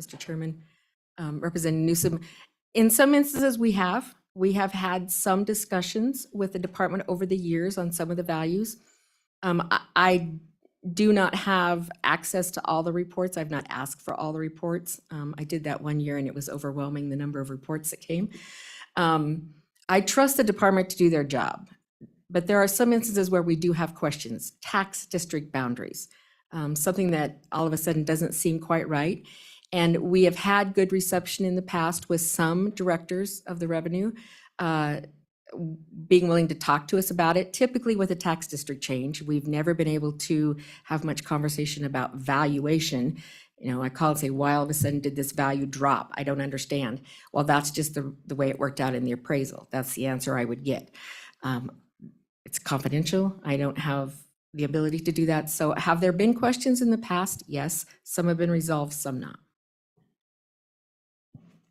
Mr. Chairman, Representative Newsom, in some instances, we have had some discussions with the department over the years on some of the values. I do not have access to all the reports. I've not asked for all the reports. I did that one year and it was overwhelming, the number of reports that came. I trust the department to do their job, but there are some instances where we do have questions. Tax district boundaries, something that all of a sudden doesn't seem quite right. And we have had good reception in the past with some directors of the revenue being willing to talk to us about it. Typically with a tax district change, we've never been able to have much conversation about valuation. You know, I call and say, why all of a sudden did this value drop? I don't understand. Well, that's just the way it worked out in the appraisal. That's the answer I would get. It's confidential. I don't have the ability to do that. So have there been questions in the past? Yes. Some have been resolved, some not.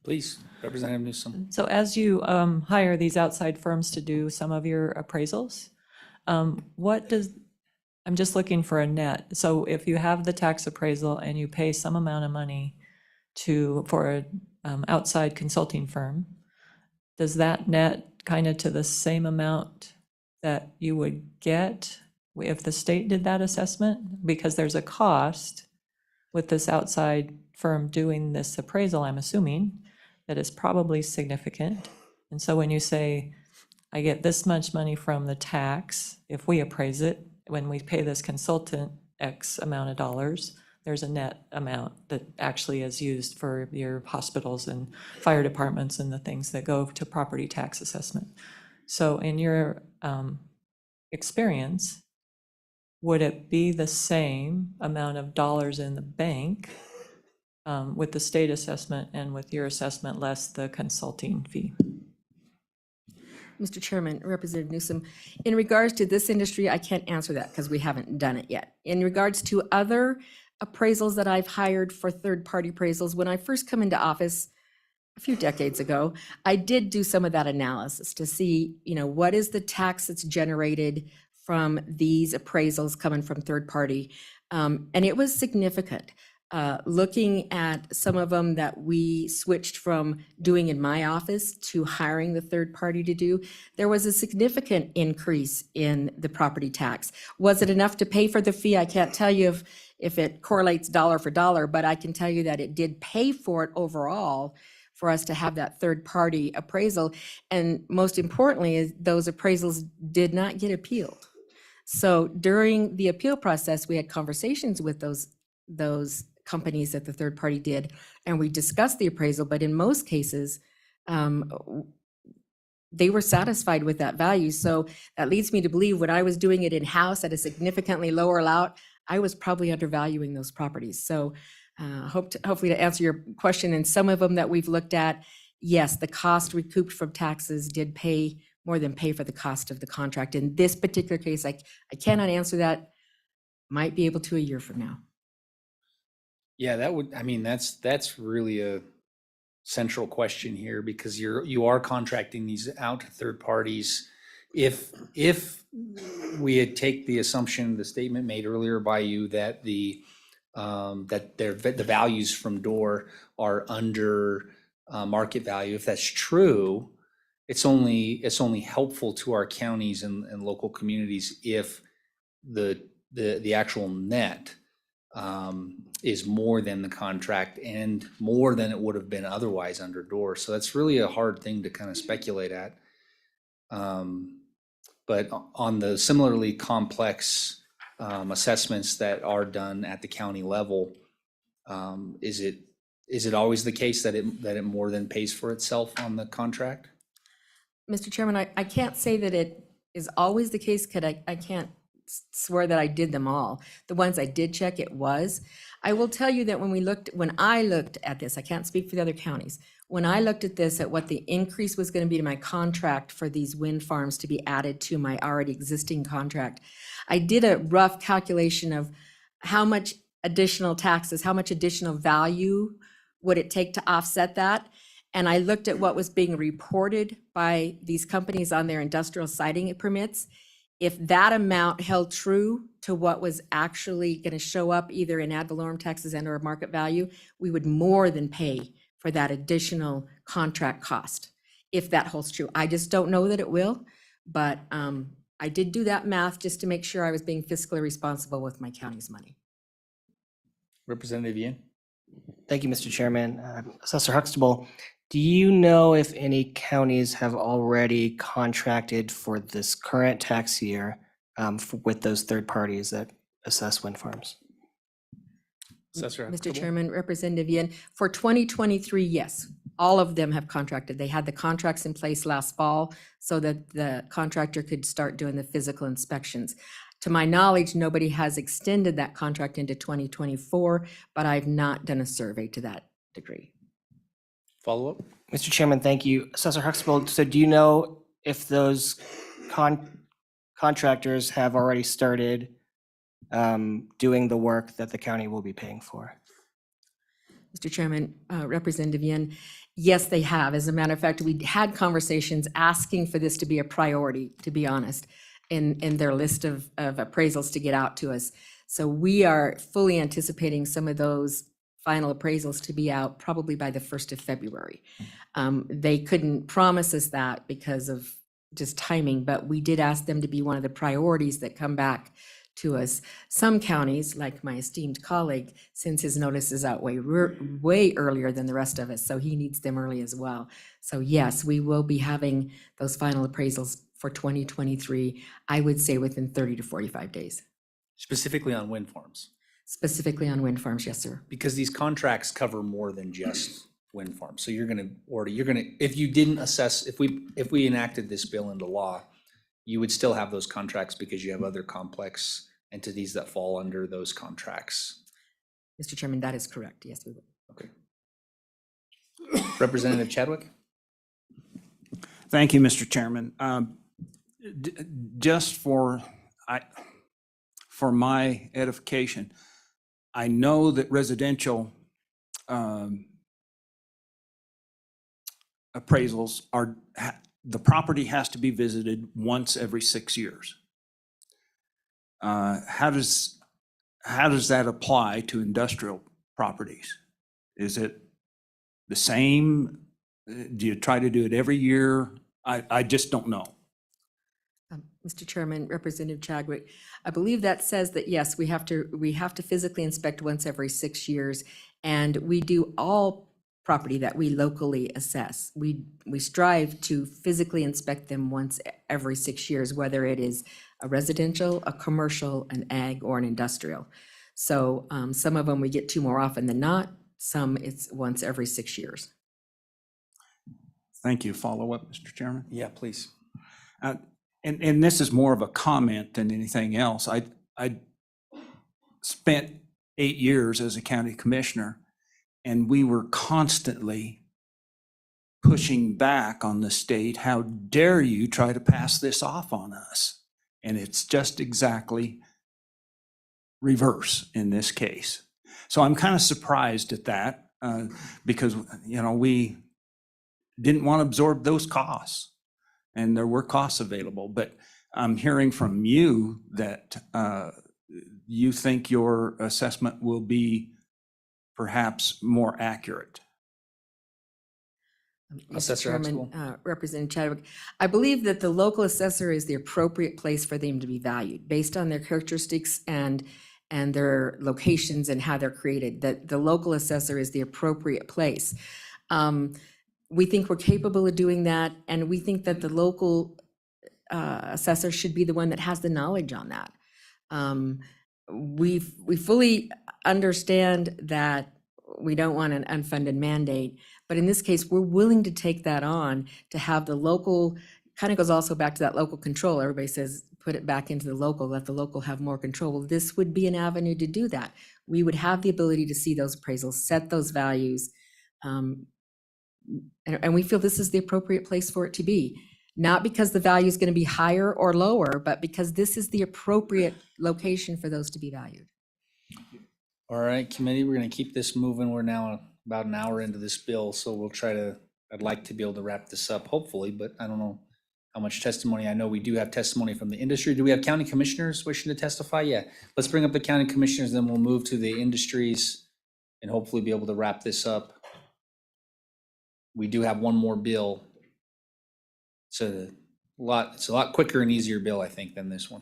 Please, Representative Newsom.
So as you hire these outside firms to do some of your appraisals, I'm just looking for a net. So if you have the tax appraisal and you pay some amount of money for an outside consulting firm, does that net kind of to the same amount that you would get if the state did that assessment? Because there's a cost with this outside firm doing this appraisal, I'm assuming, that is probably significant. And so when you say, I get this much money from the tax, if we appraise it, when we pay this consultant X amount of dollars, there's a net amount that actually is used for your hospitals and fire departments and the things that go to property tax assessment. So in your experience, would it be the same amount of dollars in the bank with the state assessment and with your assessment less the consulting fee?
Mr. Chairman, Representative Newsom, in regards to this industry, I can't answer that because we haven't done it yet. In regards to other appraisals that I've hired for third-party appraisals, when I first come into office a few decades ago, I did do some of that analysis to see, you know, what is the tax that's generated from these appraisals coming from third party, and it was significant. Looking at some of them that we switched from doing in my office to hiring the third party to do, there was a significant increase in the property tax. Was it enough to pay for the fee? I can't tell you if it correlates dollar for dollar, but I can tell you that it did pay for it overall for us to have that third party appraisal. And most importantly, is those appraisals did not get appealed. So during the appeal process, we had conversations with those companies that the third party did, and we discussed the appraisal, but in most cases, they were satisfied with that value. So that leads me to believe when I was doing it in-house at a significantly lower amount, I was probably undervaluing those properties. So hopefully to answer your question, and some of them that we've looked at, yes, the cost recouped from taxes did pay more than pay for the cost of the contract. In this particular case, I cannot answer that. Might be able to a year from now.
Yeah, that's really a central question here, because you are contracting these out to third parties. If we had take the assumption, the statement made earlier by you, that the that the values from door are under market value. If that's true, it's only helpful to our counties and local communities if the actual net is more than the contract and more than it would have been otherwise under door. So that's really a hard thing to kind of speculate at. But on the similarly complex assessments that are done at the county level, is it always the case that it more than pays for itself on the contract?
Mr. Chairman, I can't say that it is always the case, because I can't swear that I did them all. The ones I did check, it was. I will tell you that when I looked at this, I can't speak for the other counties. When I looked at this, at what the increase was going to be to my contract for these wind farms to be added to my already existing contract, I did a rough calculation of how much additional taxes, how much additional value would it take to offset that? And I looked at what was being reported by these companies on their industrial siting permits. If that amount held true to what was actually going to show up either in ad valorem taxes and or market value, we would more than pay for that additional contract cost, if that holds true. I just don't know that it will, but I did do that math just to make sure I was being fiscally responsible with my county's money.
Representative Yin?
Thank you, Mr. Chairman. Assessor Huxtable, do you know if any counties have already contracted for this current tax year with those third parties that assess wind farms?
Assessor
Mr.
Huxtable?
Chairman, Representative Yin, for 2023, yes, all of them have contracted. They had the contracts in place last fall so that the contractor could start doing the physical inspections. To my knowledge, nobody has extended that contract into 2024, but I've not done a survey to that degree.
Follow up?
Mr. Chairman, thank you. Assessor Huxtable, so do you know if those contractors have already started doing the work that the county will be paying for?
Mr. Chairman, Representative Yin, yes, they have. As a matter of fact, we had conversations asking for this to be a priority, to be honest, in their list of appraisals to get out to us. So we are fully anticipating some of those final appraisals to be out probably by the 1st of February. They couldn't promise us that because of just timing, but we did ask them to be one of the priorities that come back to us. Some counties, like my esteemed colleague, since his notice is out way earlier than the rest of us, so he needs them early as well. So yes, we will be having those final appraisals for 2023, I would say within 30 to 45 days.
Specifically on wind farms?
Specifically on wind farms, yes, sir.
Because these contracts cover more than just wind farms. So if you didn't assess, if we enacted this bill into law, you would still have those contracts because you have other complex entities that fall under those contracts.
Mr. Chairman, that is correct. Yes, we will.
Okay. Representative Chadwick?
Thank you, Mr. Chairman. Just for my edification, I know that residential appraisals are, the property has to be visited once every 6 years. How does that apply to industrial properties? Is it the same? Do you try to do it every year? I just don't know.
Mr. Chairman, Representative Chadwick, I believe that says that, yes, we have to physically inspect once every 6 years, and we do all property that we locally assess. We strive to physically inspect them once every 6 years, whether it is a residential, a commercial, an ag, or an industrial. So some of them we get to more often than not. Some it's once every 6 years.
Thank you. Follow up, Mr. Chairman?
Yeah, please.
And this is more of a comment than anything else. I spent 8 years as a county commissioner, and we were constantly pushing back on the state. How dare you try to pass this off on us? And it's just exactly reverse in this case. So I'm kind of surprised at that because, we didn't want to absorb those costs. And there were costs available, but I'm hearing from you that you think your assessment will be perhaps more accurate?
Mr.
Assessor
Chairman,
Huxtable.
Representative Chadwick, I believe that the local assessor is the appropriate place for them to be valued based on their characteristics and their locations and how they're created, that the local assessor is the appropriate place. We think we're capable of doing that, and we think that the local assessor should be the one that has the knowledge on that. We fully understand that we don't want an unfunded mandate, but in this case, we're willing to take that on to have the local, kind of goes also back to that local control. Everybody says, put it back into the local, let the local have more control. Well, this would be an avenue to do that. We would have the ability to see those appraisals, set those values, and we feel this is the appropriate place for it to be. Not because the value is going to be higher or lower, but because this is the appropriate location for those to be valued.
All right, committee, we're going to keep this moving. We're now about an hour into this bill, so we'll try to, I'd like to be able to wrap this up, hopefully, but I don't know how much testimony. I know we do have testimony from the industry. Do we have county commissioners wishing to testify? Yeah, let's bring up the county commissioners, then we'll move to the industries and hopefully be able to wrap this up. We do have one more bill. It's a lot quicker and easier bill, I think, than this one.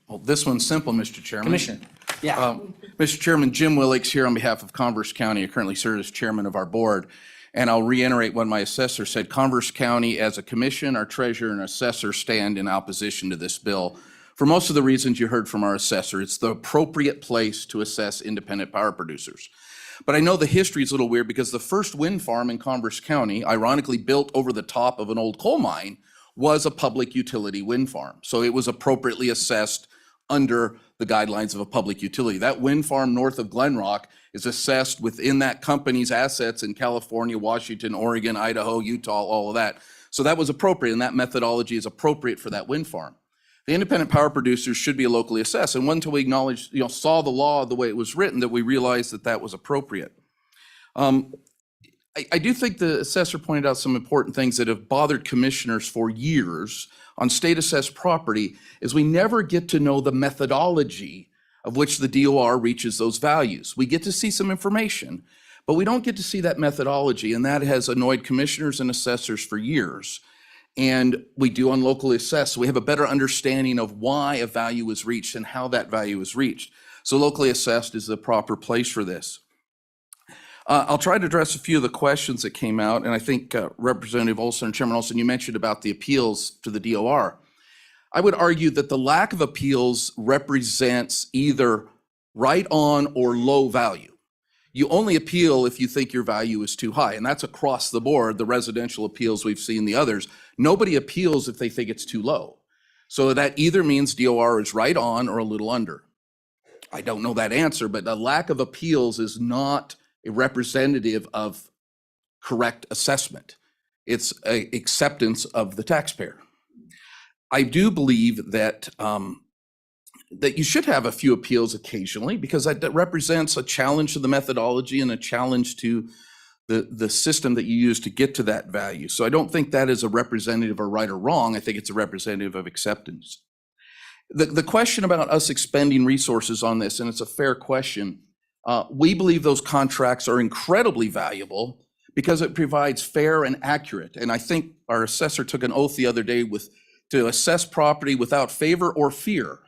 Well, this one's simple, Mr. Chairman.
Commissioner, yeah.
Mr. Chairman, Jim Willicks here on behalf of Converse County. I currently serve as chairman of our board. And I'll reiterate what my assessor said. Converse County, as a commission, our treasurer and assessor stand in opposition to this bill. For most of the reasons you heard from our assessor, it's the appropriate place to assess independent power producers. But I know the history is a little weird because the first wind farm in Converse County, ironically built over the top of an old coal mine, was a public utility wind farm. So it was appropriately assessed under the guidelines of a public utility. That wind farm north of Glen Rock is assessed within that company's assets in California, Washington, Oregon, Idaho, Utah, all of that. So that was appropriate, and that methodology is appropriate for that wind farm. The independent power producers should be locally assessed, and until we acknowledged, saw the law the way it was written, that we realized that that was appropriate. I do think the assessor pointed out some important things that have bothered commissioners for years on state assessed property, is we never get to know the methodology of which the DOR reaches those values. We get to see some information, but we don't get to see that methodology, and that has annoyed commissioners and assessors for years. And we do on locally assessed, so we have a better understanding of why a value is reached and how that value is reached. So locally assessed is the proper place for this. I'll try to address a few of the questions that came out, and I think Representative Olson and Chairman Olson, you mentioned about the appeals to the DOR. I would argue that the lack of appeals represents either right on or low value. You only appeal if you think your value is too high, and that's across the board, the residential appeals we've seen, the others. Nobody appeals if they think it's too low. So that either means DOR is right on or a little under. I don't know that answer, but the lack of appeals is not a representative of correct assessment. It's an acceptance of the taxpayer. I do believe that that you should have a few appeals occasionally, because that represents a challenge to the methodology and a challenge to the system that you use to get to that value. So I don't think that is a representative of right or wrong. I think it's a representative of acceptance. The question about us expending resources on this, and it's a fair question, we believe those contracts are incredibly valuable because it provides fair and accurate. And I think our assessor took an oath the other day to assess property without favor or fear.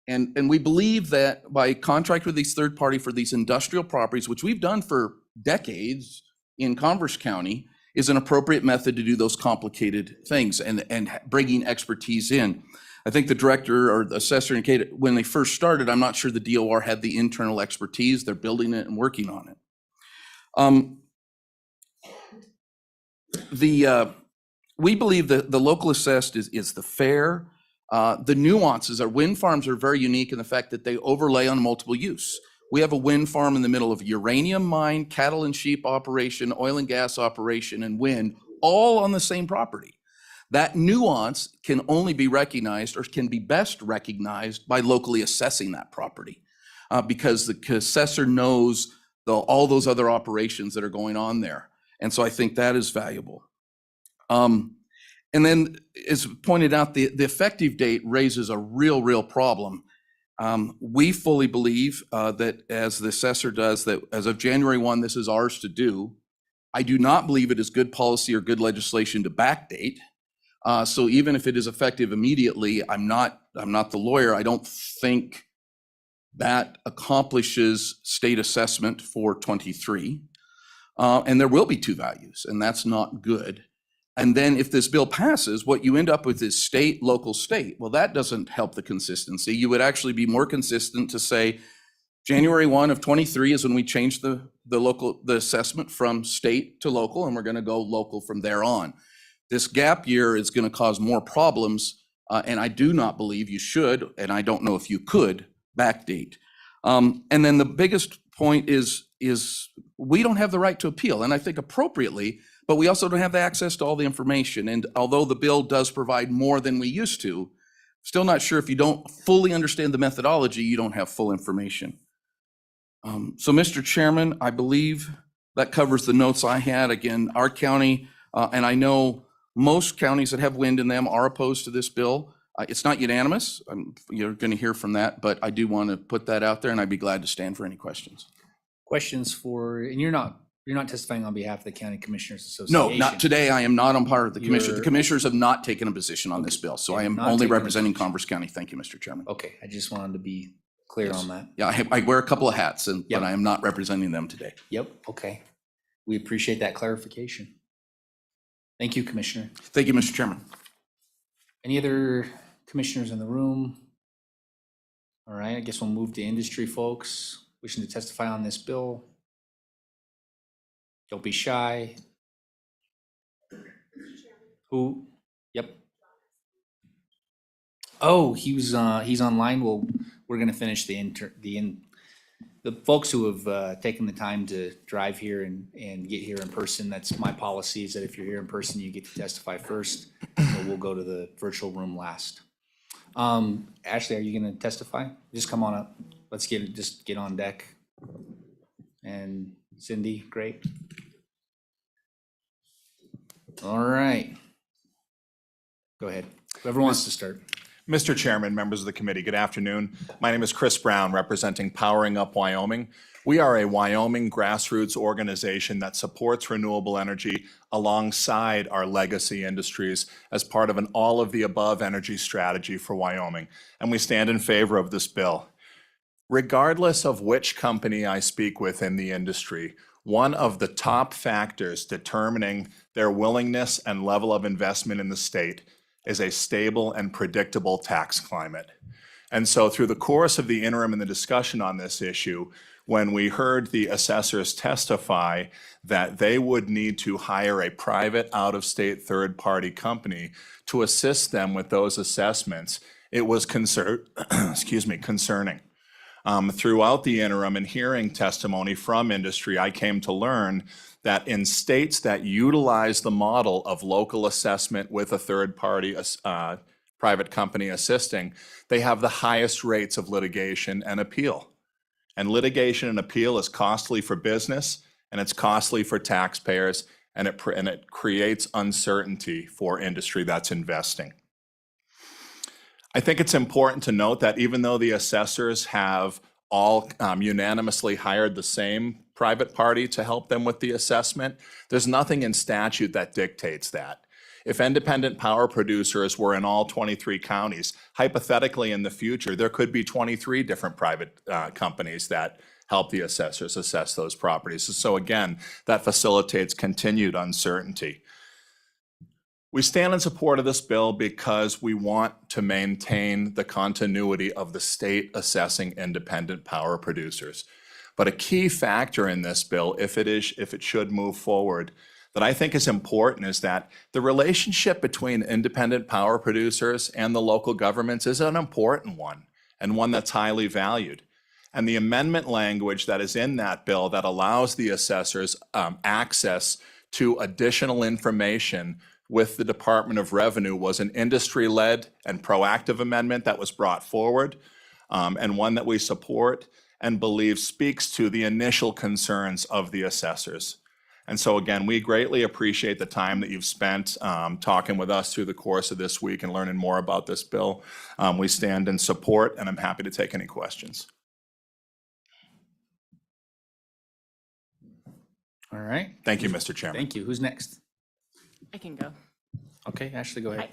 And we believe that by contract with these third party for these industrial properties, which we've done for decades in Converse County, is an appropriate method to do those complicated things and bringing expertise in. I think the director or the assessor indicated when they first started, I'm not sure the DOR had the internal expertise. They're building it and working on it. We believe that the local assessed is the fair. The nuances are wind farms are very unique in the fact that they overlay on multiple use. We have a wind farm in the middle of a uranium mine, cattle and sheep operation, oil and gas operation, and wind, all on the same property. That nuance can only be recognized or can be best recognized by locally assessing that property because the assessor knows all those other operations that are going on there. And so I think that is valuable. And then, as pointed out, the effective date raises a real problem. We fully believe that, as the assessor does, that as of January 1, this is ours to do. I do not believe it is good policy or good legislation to backdate. So even if it is effective immediately, I'm not the lawyer. I don't think that accomplishes state assessment for 23. And there will be two values, and that's not good. And then if this bill passes, what you end up with is state, local, state. Well, that doesn't help the consistency. You would actually be more consistent to say January 1 of 23 is when we change the assessment from state to local, and we're going to go local from there on. This gap year is going to cause more problems, and I do not believe you should, and I don't know if you could, backdate. And then the biggest point is we don't have the right to appeal, and I think appropriately, but we also don't have the access to all the information. And although the bill does provide more than we used to, still not sure if you don't fully understand the methodology, you don't have full information. So Mr. Chairman, I believe that covers the notes I had. Again, our county, and I know most counties that have wind in them are opposed to this bill. It's not unanimous. You're going to hear from that, but I do want to put that out there, and I'd be glad to stand for any questions.
Questions and you're not testifying on behalf of the County Commissioners Association?
No, not today. I am not on part of the commission. The
You're-
commissioners have not taken a position on this bill, so I am
Not
only
taken a
representing
position.
Converse County. Thank you, Mr. Chairman.
Okay, I just wanted to be clear on that.
Yeah, I wear a couple of hats,
Yep.
but I am not representing them today.
Yep, okay. We appreciate that clarification. Thank you, Commissioner.
Thank you, Mr. Chairman.
Any other commissioners in the room? All right, I guess we'll move to industry folks wishing to testify on this bill. Don't be shy. Who? Yep. Oh, he's online. Well, we're gonna finish the folks who have taken the time to drive here and get here in person. That's my policy, is that if you're here in person, you get to testify first. So we'll go to the virtual room last. Ashley, are you gonna testify? Just come on up. Let's just get on deck. And Cindy, great. All right. Go ahead. Whoever wants to start.
Mr. Chairman, members of the committee, good afternoon. My name is Chris Brown, representing Powering Up Wyoming. We are a Wyoming grassroots organization that supports renewable energy alongside our legacy industries as part of an all-of-the-above energy strategy for Wyoming, and we stand in favor of this bill. Regardless of which company I speak with in the industry, one of the top factors determining their willingness and level of investment in the state is a stable and predictable tax climate. And so through the course of the interim and the discussion on this issue, when we heard the assessors testify that they would need to hire a private out-of-state third-party company to assist them with those assessments, it was concerning. Throughout the interim and hearing testimony from industry, I came to learn that in states that utilize the model of local assessment with a third-party private company assisting, they have the highest rates of litigation and appeal. And litigation and appeal is costly for business, and it's costly for taxpayers, and it creates uncertainty for industry that's investing. I think it's important to note that even though the assessors have all unanimously hired the same private party to help them with the assessment, there's nothing in statute that dictates that. If independent power producers were in all 23 counties, hypothetically in the future, there could be 23 different private companies that help the assessors assess those properties. So again, that facilitates continued uncertainty. We stand in support of this bill because we want to maintain the continuity of the state assessing independent power producers. But a key factor in this bill, if it should move forward, that I think is important is that the relationship between independent power producers and the local governments is an important one, and one that's highly valued. And the amendment language that is in that bill that allows the assessors access to additional information with the Department of Revenue was an industry-led and proactive amendment that was brought forward, and one that we support and believe speaks to the initial concerns of the assessors. And so again, we greatly appreciate the time that you've spent talking with us through the course of this week and learning more about this bill. We stand in support, and I'm happy to take any questions.
All right.
Thank you, Mr. Chairman.
Thank you. Who's next?
I can go.
Okay, Ashley, go ahead.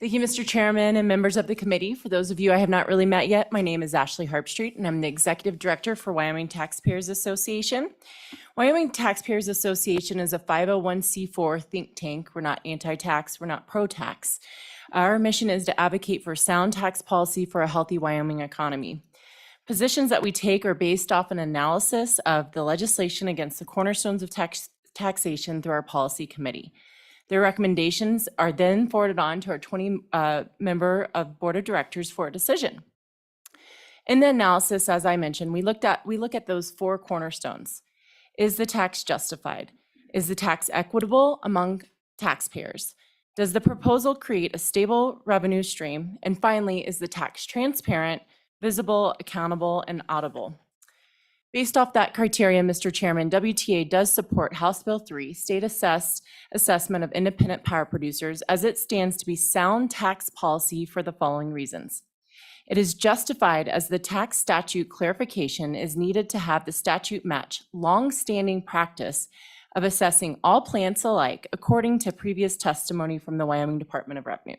Thank you, Mr. Chairman and members of the committee. For those of you I have not really met yet, my name is Ashley Harpstreet, and I'm the Executive Director for Wyoming Taxpayers Association. Wyoming Taxpayers Association is a 501c4 think tank. We're not anti-tax, we're not pro-tax. Our mission is to advocate for sound tax policy for a healthy Wyoming economy. Positions that we take are based off an analysis of the legislation against the cornerstones of taxation through our policy committee. Their recommendations are then forwarded on to our 20-member board of directors for a decision. In the analysis, as I mentioned, we look at those 4 cornerstones. Is the tax justified? Is the tax equitable among taxpayers? Does the proposal create a stable revenue stream? And finally, is the tax transparent, visible, accountable, and audible? Based off that criteria, Mr. Chairman, WTA does support House Bill 3, State Assessed Assessment of Independent Power Producers, as it stands to be sound tax policy for the following reasons. It is justified as the tax statute clarification is needed to have the statute match long-standing practice of assessing all plants alike according to previous testimony from the Wyoming Department of Revenue.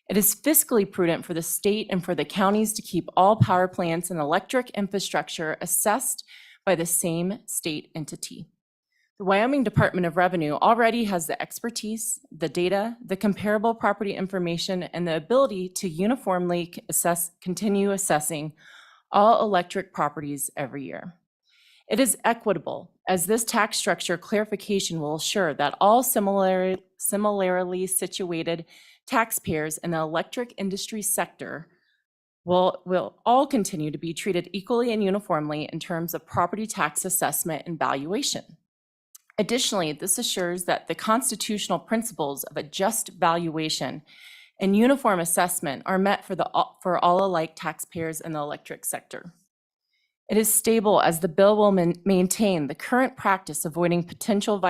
It is fiscally prudent for the state and for the counties to keep all power plants and electric infrastructure assessed by the same state entity. The Wyoming Department of Revenue already has the expertise, the data, the comparable property information, and the ability to uniformly continue assessing all electric properties every year. It is equitable, as this tax structure clarification will assure that all similarly situated taxpayers in the electric industry sector will all continue to be treated equally and uniformly in terms of property tax assessment and valuation. Additionally, this assures that the constitutional principles of a just valuation and uniform assessment are met for all alike taxpayers in the electric sector. It is stable, as the bill will maintain the current practice avoiding potential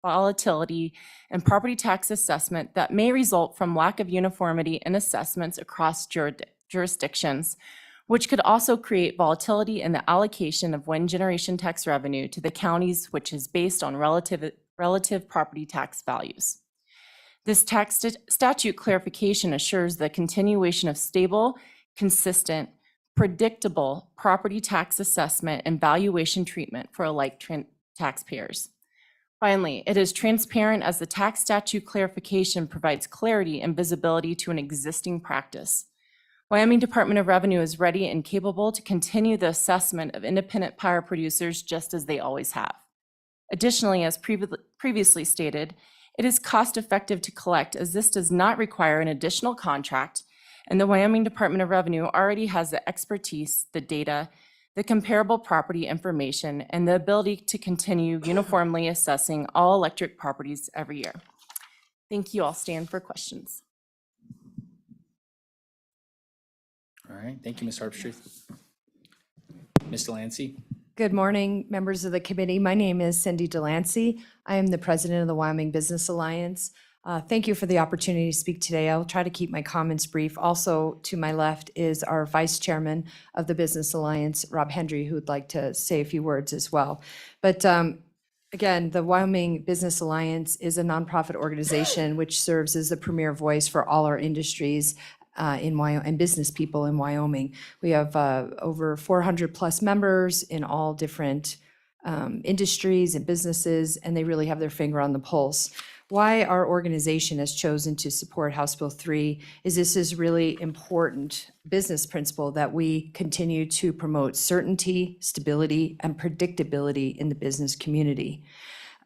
volatility and property tax assessment that may result from lack of uniformity in assessments across jurisdictions, which could also create volatility in the allocation of wind generation tax revenue to the counties, which is based on relative property tax values. This tax statute clarification assures the continuation of stable, consistent, predictable property tax assessment and valuation treatment for alike taxpayers. Finally, it is transparent, as the tax statute clarification provides clarity and visibility to an existing practice. Wyoming Department of Revenue is ready and capable to continue the assessment of independent power producers just as they always have. Additionally, as previously stated, it is cost-effective to collect, as this does not require an additional contract, and the Wyoming Department of Revenue already has the expertise, the data, the comparable property information, and the ability to continue uniformly assessing all electric properties every year. Thank you. I'll stand for questions.
All right, thank you, Ms. Harpstreet. Ms. Delancey?
Good morning, members of the committee. My name is Cindy Delancey. I am the president of the Wyoming Business Alliance. Thank you for the opportunity to speak today. I'll try to keep my comments brief. Also, to my left is our vice chairman of the Business Alliance, Rob Hendry, who would like to say a few words as well. But again, the Wyoming Business Alliance is a nonprofit organization which serves as the premier voice for all our industries in Wyoming and business people in Wyoming. We have over 400 plus members in all different industries and businesses, and they really have their finger on the pulse. Why our organization has chosen to support House Bill 3 is this is really important business principle that we continue to promote certainty, stability, and predictability in the business community.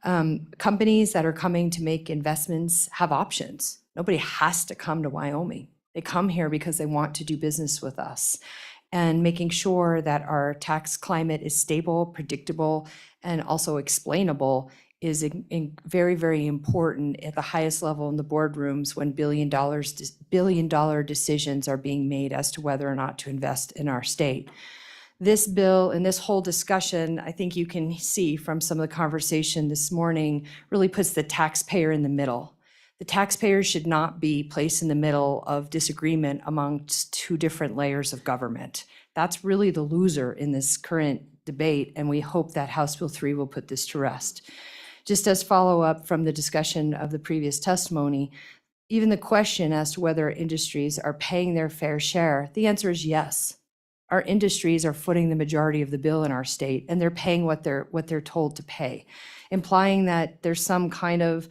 Companies that are coming to make investments have options. Nobody has to come to Wyoming. They come here because they want to do business with us. And making sure that our tax climate is stable, predictable, and also explainable is very, very important at the highest level in the boardrooms when billion-dollar decisions are being made as to whether or not to invest in our state. This bill and this whole discussion, I think you can see from some of the conversation this morning, really puts the taxpayer in the middle. The taxpayer should not be placed in the middle of disagreement amongst two different layers of government. That's really the loser in this current debate, and we hope that House Bill 3 will put this to rest. Just as follow-up from the discussion of the previous testimony, even the question as to whether industries are paying their fair share, the answer is yes. Our industries are footing the majority of the bill in our state, and they're paying what they're told to pay, implying that there's some kind of,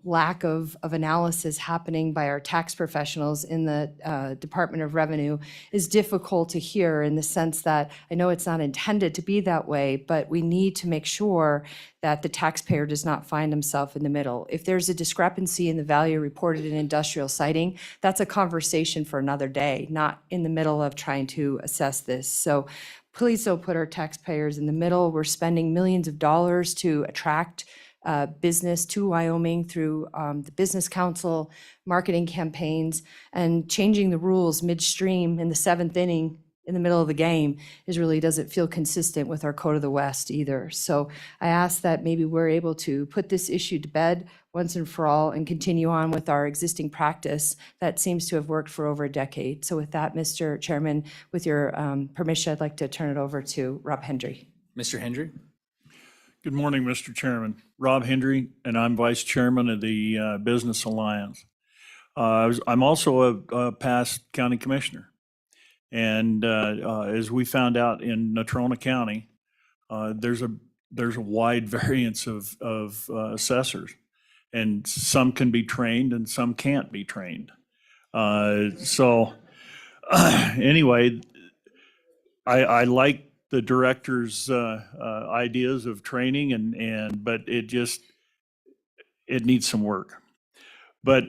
lack of analysis happening by our tax professionals in the Department of Revenue is difficult to hear, in the sense that I know it's not intended to be that way, but we need to make sure that the taxpayer does not find himself in the middle. If there's a discrepancy in the value reported in industrial siting, that's a conversation for another day, not in the middle of trying to assess this. So please don't put our taxpayers in the middle. We're spending millions of dollars to attract business to Wyoming through the Business Council, marketing campaigns, and changing the rules midstream in the seventh inning in the middle of the game doesn't feel consistent with our Code of the West either. So I ask that maybe we're able to put this issue to bed once and for all and continue on with our existing practice that seems to have worked for over a decade. So with that, Mr. Chairman, with your permission, I'd like to turn it over to Rob Hendry.
Mr. Hendry?
Good morning, Mr. Chairman. Rob Hendry, and I'm Vice Chairman of the Business Alliance. I'm also a past county commissioner. And as we found out in Natrona County, there's a wide variance of assessors, and some can be trained and some can't be trained. Anyway, I like the director's ideas of training, but it needs some work. But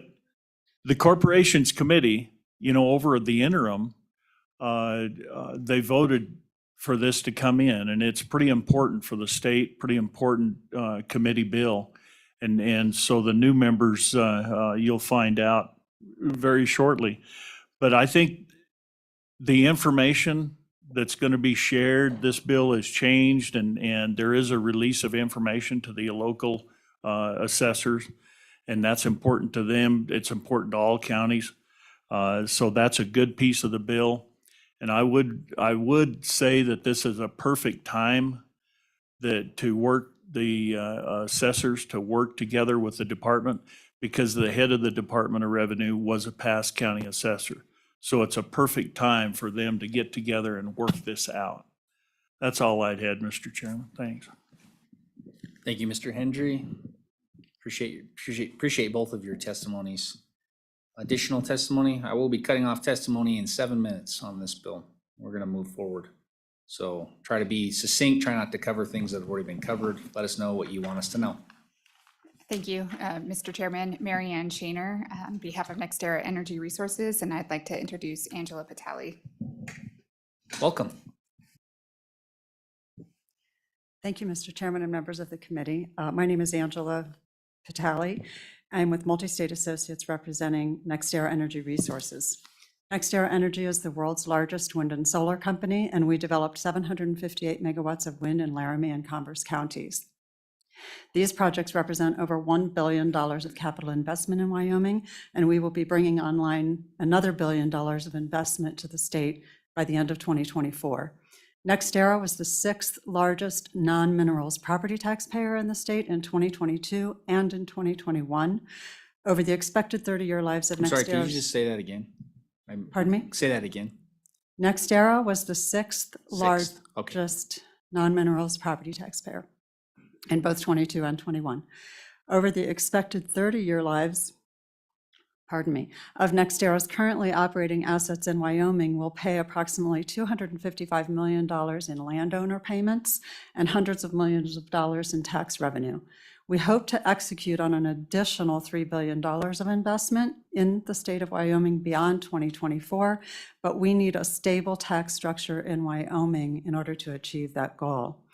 the corporations committee, over the interim, they voted for this to come in, and it's pretty important for the state, pretty important committee bill. And so the new members, you'll find out very shortly. But I think the information that's going to be shared, this bill has changed, and there is a release of information to the local assessors, and that's important to them. It's important to all counties. So that's a good piece of the bill. And I would say that this is a perfect time to work the assessors to work together with the department, because the head of the Department of Revenue was a past county assessor. So it's a perfect time for them to get together and work this out. That's all I'd had, Mr. Chairman. Thanks.
Thank you, Mr. Hendry. Appreciate both of your testimonies. Additional testimony? I will be cutting off testimony in 7 minutes on this bill. We're going to move forward. So try to be succinct, try not to cover things that have already been covered. Let us know what you want us to know.
Thank you, Mr. Chairman. Mary Ann Shaner on behalf of NextEra Energy Resources, and I'd like to introduce Angela Patali.
Welcome.
Thank you, Mr. Chairman and members of the committee. My name is Angela Patali. I'm with Multi-State Associates representing NextEra Energy Resources. NextEra Energy is the world's largest wind and solar company, and we developed 758 megawatts of wind in Laramie and Converse counties. These projects represent over $1 billion of capital investment in Wyoming, and we will be bringing online another $1 billion of investment to the state by the end of 2024. NextEra was the 6th largest non-minerals property taxpayer in the state in 2022 and in 2021. Over the expected 30-year lives of
I'm sorry,
NextEra.
can you just say that again?
Pardon me?
Say that again.
NextEra was the 6th largest non-minerals property taxpayer in both 22 and 21. Over the expected 30-year lives, of NextEra's currently operating assets in Wyoming will pay approximately $255 million in landowner payments and hundreds of millions of dollars in tax revenue. We hope to execute on an additional $3 billion of investment in the state of Wyoming beyond 2024, but we need a stable tax structure in Wyoming in order to achieve that goal.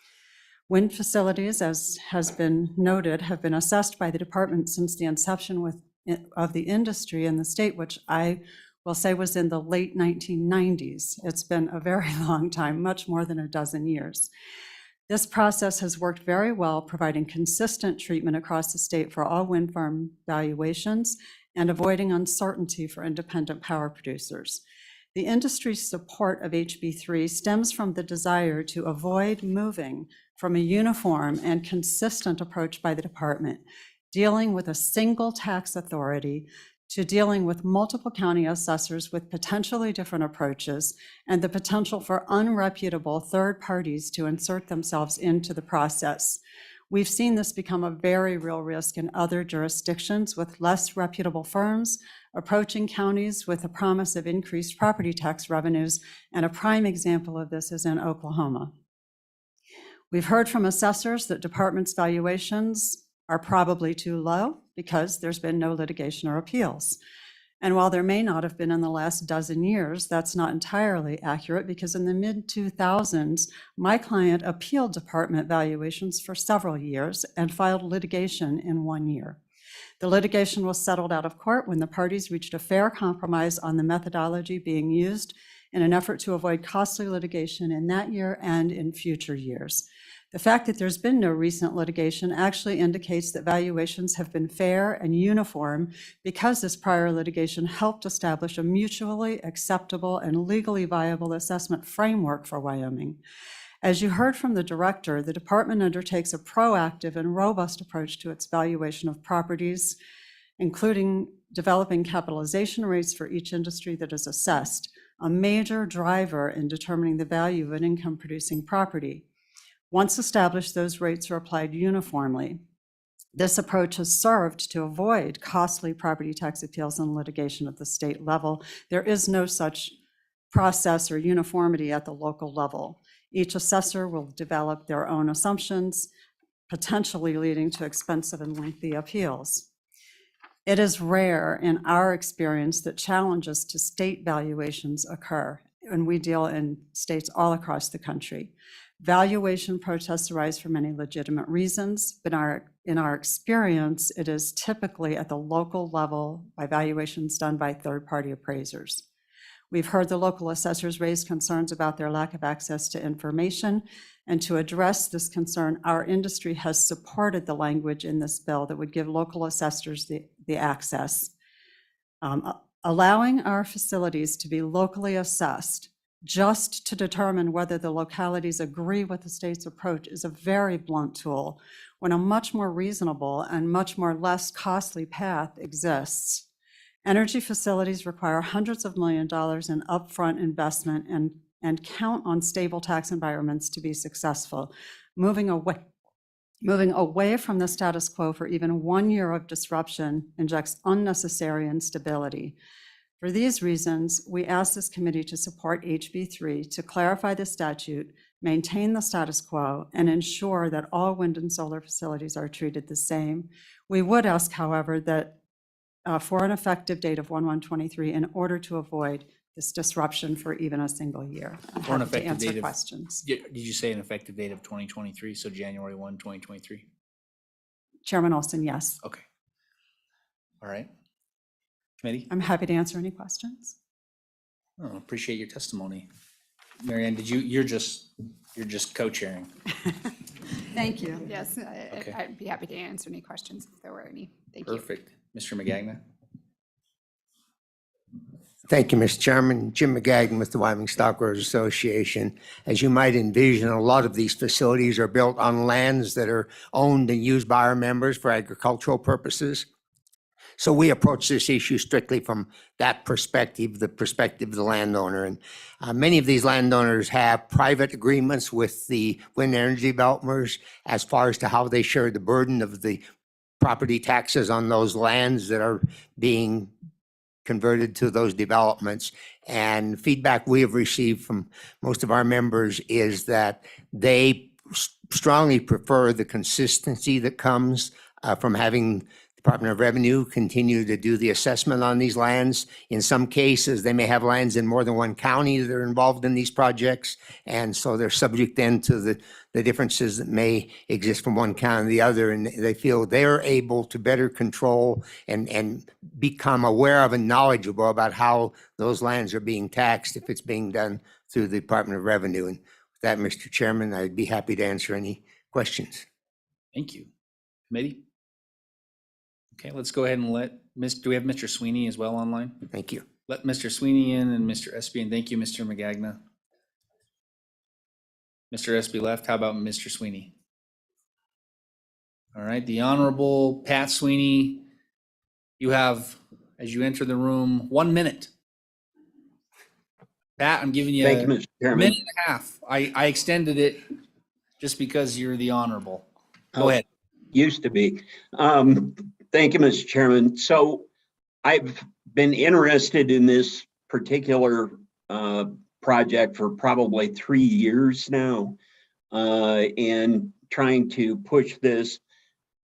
Wind facilities, as has been noted, have been assessed by the department since the inception of the industry in the state, which I we'll say was in the late 1990s. It's been a very long time, much more than a dozen years. This process has worked very well, providing consistent treatment across the state for all wind farm valuations and avoiding uncertainty for independent power producers. The industry's support of HB3 stems from the desire to avoid moving from a uniform and consistent approach by the department, dealing with a single tax authority, to dealing with multiple county assessors with potentially different approaches and the potential for unreputable third parties to insert themselves into the process. We've seen this become a very real risk in other jurisdictions with less reputable firms approaching counties with a promise of increased property tax revenues, and a prime example of this is in Oklahoma. We've heard from assessors that departments' valuations are probably too low because there's been no litigation or appeals. And while there may not have been in the last dozen years, that's not entirely accurate, because in the mid-2000s, my client appealed department valuations for several years and filed litigation in 1 year. The litigation was settled out of court when the parties reached a fair compromise on the methodology being used in an effort to avoid costly litigation in that year and in future years. The fact that there's been no recent litigation actually indicates that valuations have been fair and uniform, because this prior litigation helped establish a mutually acceptable and legally viable assessment framework for Wyoming. As you heard from the director, the department undertakes a proactive and robust approach to its valuation of properties, including developing capitalization rates for each industry that is assessed, a major driver in determining the value of an income-producing property. Once established, those rates are applied uniformly. This approach has served to avoid costly property tax appeals and litigation at the state level. There is no such process or uniformity at the local level. Each assessor will develop their own assumptions, potentially leading to expensive and lengthy appeals. It is rare in our experience that challenges to state valuations occur, and we deal in states all across the country. Valuation protests arise for many legitimate reasons, but in our experience, it is typically at the local level by valuations done by third-party appraisers. We've heard the local assessors raise concerns about their lack of access to information, and to address this concern, our industry has supported the language in this bill that would give local assessors the access. Allowing our facilities to be locally assessed just to determine whether the localities agree with the state's approach is a very blunt tool, when a much more reasonable and much more less costly path exists. Energy facilities require hundreds of millions of dollars in upfront investment and count on stable tax environments to be successful. Moving away from the status quo for even 1 year of disruption injects unnecessary instability. For these reasons, we ask this committee to support HB3 to clarify the statute, maintain the status quo, and ensure that all wind and solar facilities are treated the same. We would ask, however, that for an effective date of 1/1/23 in order to avoid this disruption for even a single year. I'm
For an
happy to
effective
answer
date of,
questions.
did you say an effective date of 2023, so January 1, 2023?
Chairman Olson, yes.
Okay. All right. Committee?
I'm happy to answer any questions.
Oh, appreciate your testimony. Mary Ann, you're just co-chairing.
Thank you.
Yes,
Okay.
I'd be happy to answer any questions if there were any. Thank you.
Perfect. Mr. McGagna?
Thank you, Mr. Chairman. Jim McGaggan with the Wyoming Stockgrowers Association. As you might envision, a lot of these facilities are built on lands that are owned and used by our members for agricultural purposes. So we approach this issue strictly from that perspective, the perspective of the landowner. And many of these landowners have private agreements with the wind energy developers as far as to how they share the burden of the property taxes on those lands that are being converted to those developments. And feedback we have received from most of our members is that they strongly prefer the consistency that comes from having Department of Revenue continue to do the assessment on these lands. In some cases, they may have lands in more than one county that are involved in these projects. And so they're subject then to the differences that may exist from one county to the other. And they feel they're able to better control and become aware of and knowledgeable about how those lands are being taxed if it's being done through the Department of Revenue. And with that, Mr. Chairman, I'd be happy to answer any questions.
Thank you. Committee? Okay, let's go ahead and do we have Mr. Sweeney as well online?
Thank you.
Let Mr. Sweeney in and Mr. Espy, and thank you, Mr. Magagna. Mr. Espy left. How about Mr. Sweeney? All right, the Honorable Pat Sweeney, you have, as you enter the room, 1 minute. Pat, I'm giving you
Thank you, Mr.
a
Chairman.
minute and a half. I extended it just because you're the Honorable. Go ahead.
Used to be. Thank you, Mr. Chairman. So I've been interested in this particular project for probably 3 years now, and trying to push this.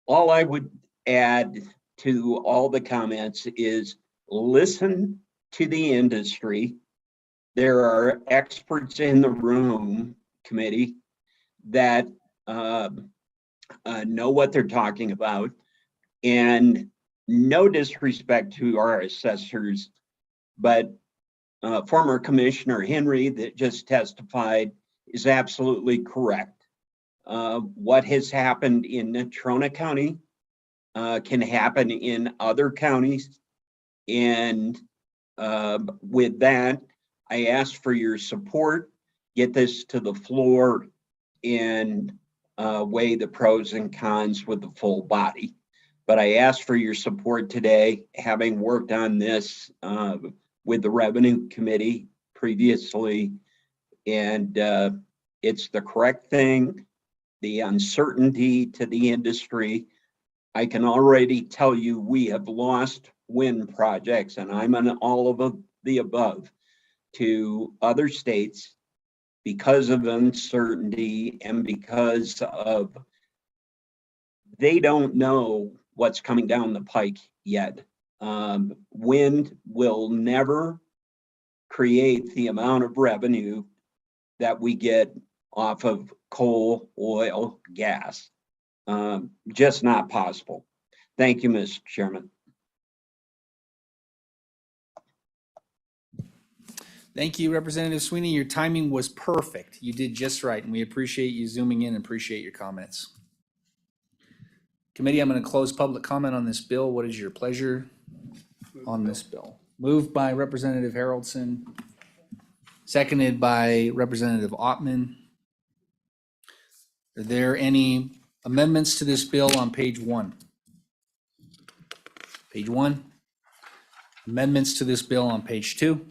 All I would add to all the comments is listen to the industry. There are experts in the room, committee, that know what they're talking about. And no disrespect to our assessors, but former Commissioner Henry that just testified is absolutely correct. What has happened in Natrona County can happen in other counties. And with that, I ask for your support, get this to the floor, and weigh the pros and cons with the full body. But I ask for your support today, having worked on this with the Revenue Committee previously, and it's the correct thing. The uncertainty to the industry, I can already tell you we have lost wind projects, and I'm on all of the above, to other states because of uncertainty and because of they don't know what's coming down the pike yet. Wind will never create the amount of revenue that we get off of coal, oil, gas. Just not possible. Thank you, Mr. Chairman.
Thank you, Representative Sweeney. Your timing was perfect. You did just right, and we appreciate you zooming in and appreciate your comments. Committee, I'm going to close public comment on this bill. What is your pleasure on this bill? Moved by Representative Haroldson, seconded by Representative Ottman. Are there any amendments to this bill on page 1? Page 1. Amendments to this bill on page 2.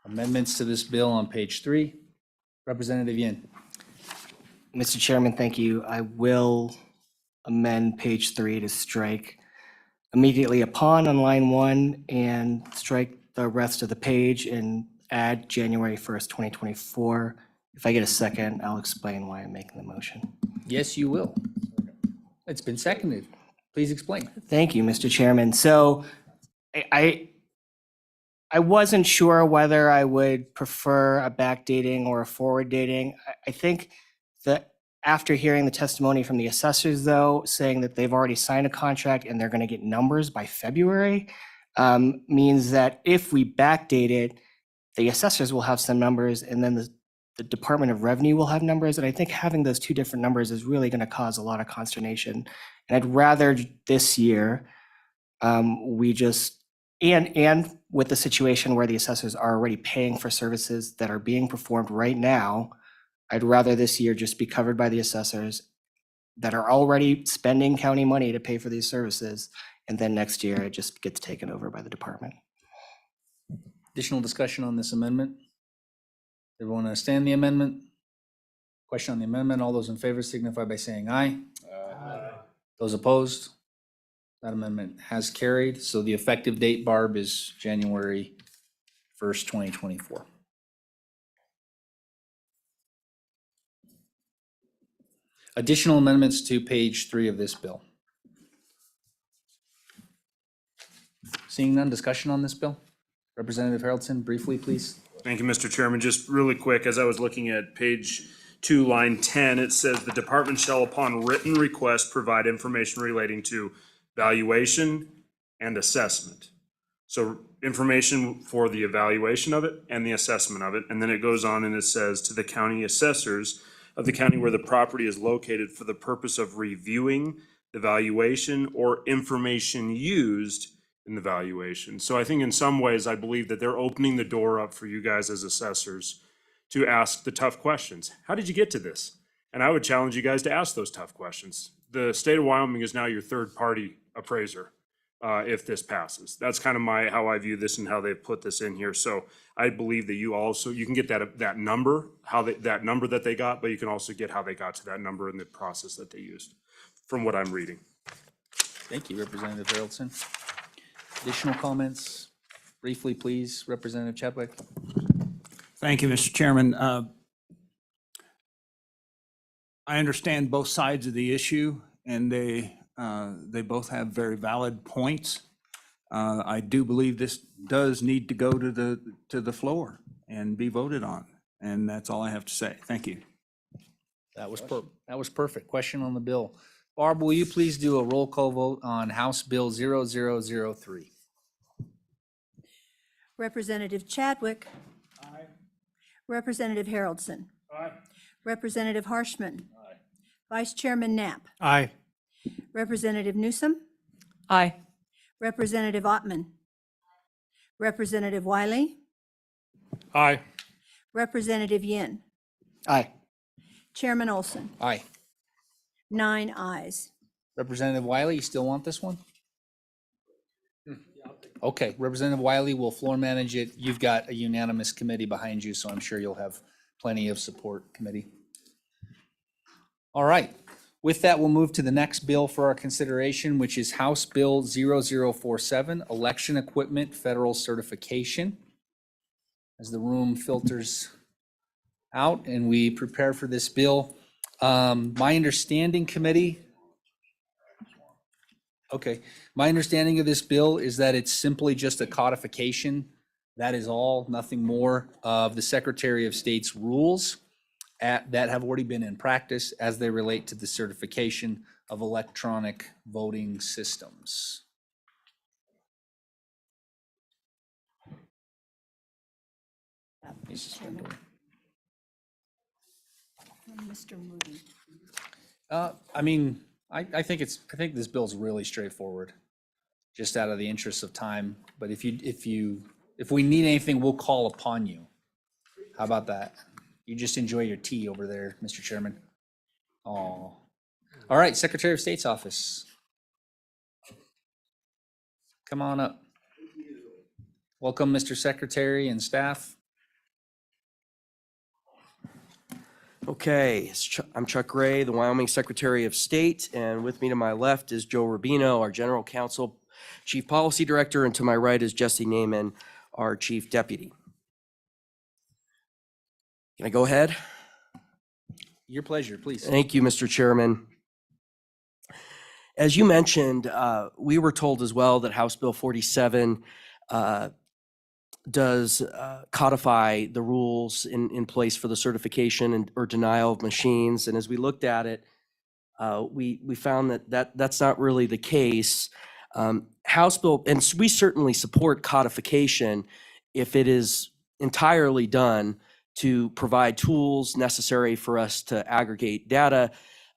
Amendments to this bill on page 3. Representative Yin.
Mr. Chairman, thank you. I will amend page 3 to strike immediately upon on line 1 and strike the rest of the page and add January 1st, 2024. If I get a second, I'll explain why I'm making the motion.
Yes, you will. It's been seconded. Please explain.
Thank you, Mr. Chairman. So I wasn't sure whether I would prefer a backdating or a forward dating. I think that after hearing the testimony from the assessors, though, saying that they've already signed a contract and they're going to get numbers by February, means that if we backdate it, the assessors will have some numbers and then the Department of Revenue will have numbers. And I think having those two different numbers is really going to cause a lot of consternation. And I'd rather this year, we just, and with the situation where the assessors are already paying for services that are being performed right now, I'd rather this year just be covered by the assessors that are already spending county money to pay for these services. And then next year, it just gets taken over by the department.
Additional discussion on this amendment? Everyone understand the amendment? Question on the amendment. All those in favor signify by saying aye. Aye. Those opposed? That amendment has carried. So the effective date, Barb, is January 1st, 2024. Additional amendments to page 3 of this bill. Seeing none, discussion on this bill? Representative Haroldson, briefly, please.
Thank you, Mr. Chairman. Just really quick, as I was looking at page 2, line 10, it says the department shall upon written request provide information relating to valuation and assessment. So information for the evaluation of it and the assessment of it. And then it goes on and it says to the county assessors of the county where the property is located for the purpose of reviewing the valuation or information used in the valuation. So I think in some ways, I believe that they're opening the door up for you guys as assessors to ask the tough questions. How did you get to this? And I would challenge you guys to ask those tough questions. The state of Wyoming is now your third-party appraiser if this passes. That's kind of how I view this and how they've put this in here. So I believe that you can get that number, that number that they got, but you can also get how they got to that number in the process that they used, from what I'm reading.
Thank you, Representative Haroldson. Additional comments? Briefly, please, Representative Chadwick.
Thank you, Mr. Chairman. I understand both sides of the issue, and they both have very valid points. I do believe this does need to go to the floor and be voted on, and that's all I have to say. Thank you.
That was perfect. Question on the bill. Barb, will you please do a roll call vote on House Bill 0003?
Representative Chadwick. Aye. Representative Haroldson.
Aye.
Representative Harshman. Aye. Vice Chairman Knapp.
Aye.
Representative Newsom.
Aye.
Representative Ottman. Representative Wiley.
Aye.
Representative Yin.
Aye.
Chairman Olson.
Aye.
9 ayes.
Representative Wiley, you still want this one? Okay, Representative Wiley will floor manage it. You've got a unanimous committee behind you, so I'm sure you'll have plenty of support, committee. All right, with that, we'll move to the next bill for our consideration, which is House Bill 0047, Election Equipment Federal Certification. As the room filters out and we prepare for this bill, my understanding, committee, okay, my understanding of this bill is that it's simply just a codification. That is all, nothing more, of the Secretary of State's rules that have already been in practice as they relate to the certification of electronic voting systems.
Mr. Moody.
I mean, I think this bill's really straightforward, just out of the interest of time. But if we need anything, we'll call upon you. How about that? You just enjoy your tea over there, Mr. Chairman. Oh, all right, Secretary of State's office. Come on up. Welcome, Mr. Secretary and staff.
Okay, I'm Chuck Gray, the Wyoming Secretary of State, and with me to my left is Joe Rubino, our General Counsel, Chief Policy Director, and to my right is Jesse Naiman, our Chief Deputy. Can I go ahead?
Your pleasure, please.
Thank you, Mr. Chairman. As you mentioned, we were told as well that House Bill 47 does codify the rules in place for the certification or denial of machines. And as we looked at it, we found that's not really the case. House Bill, and we certainly support codification if it is entirely done to provide tools necessary for us to aggregate data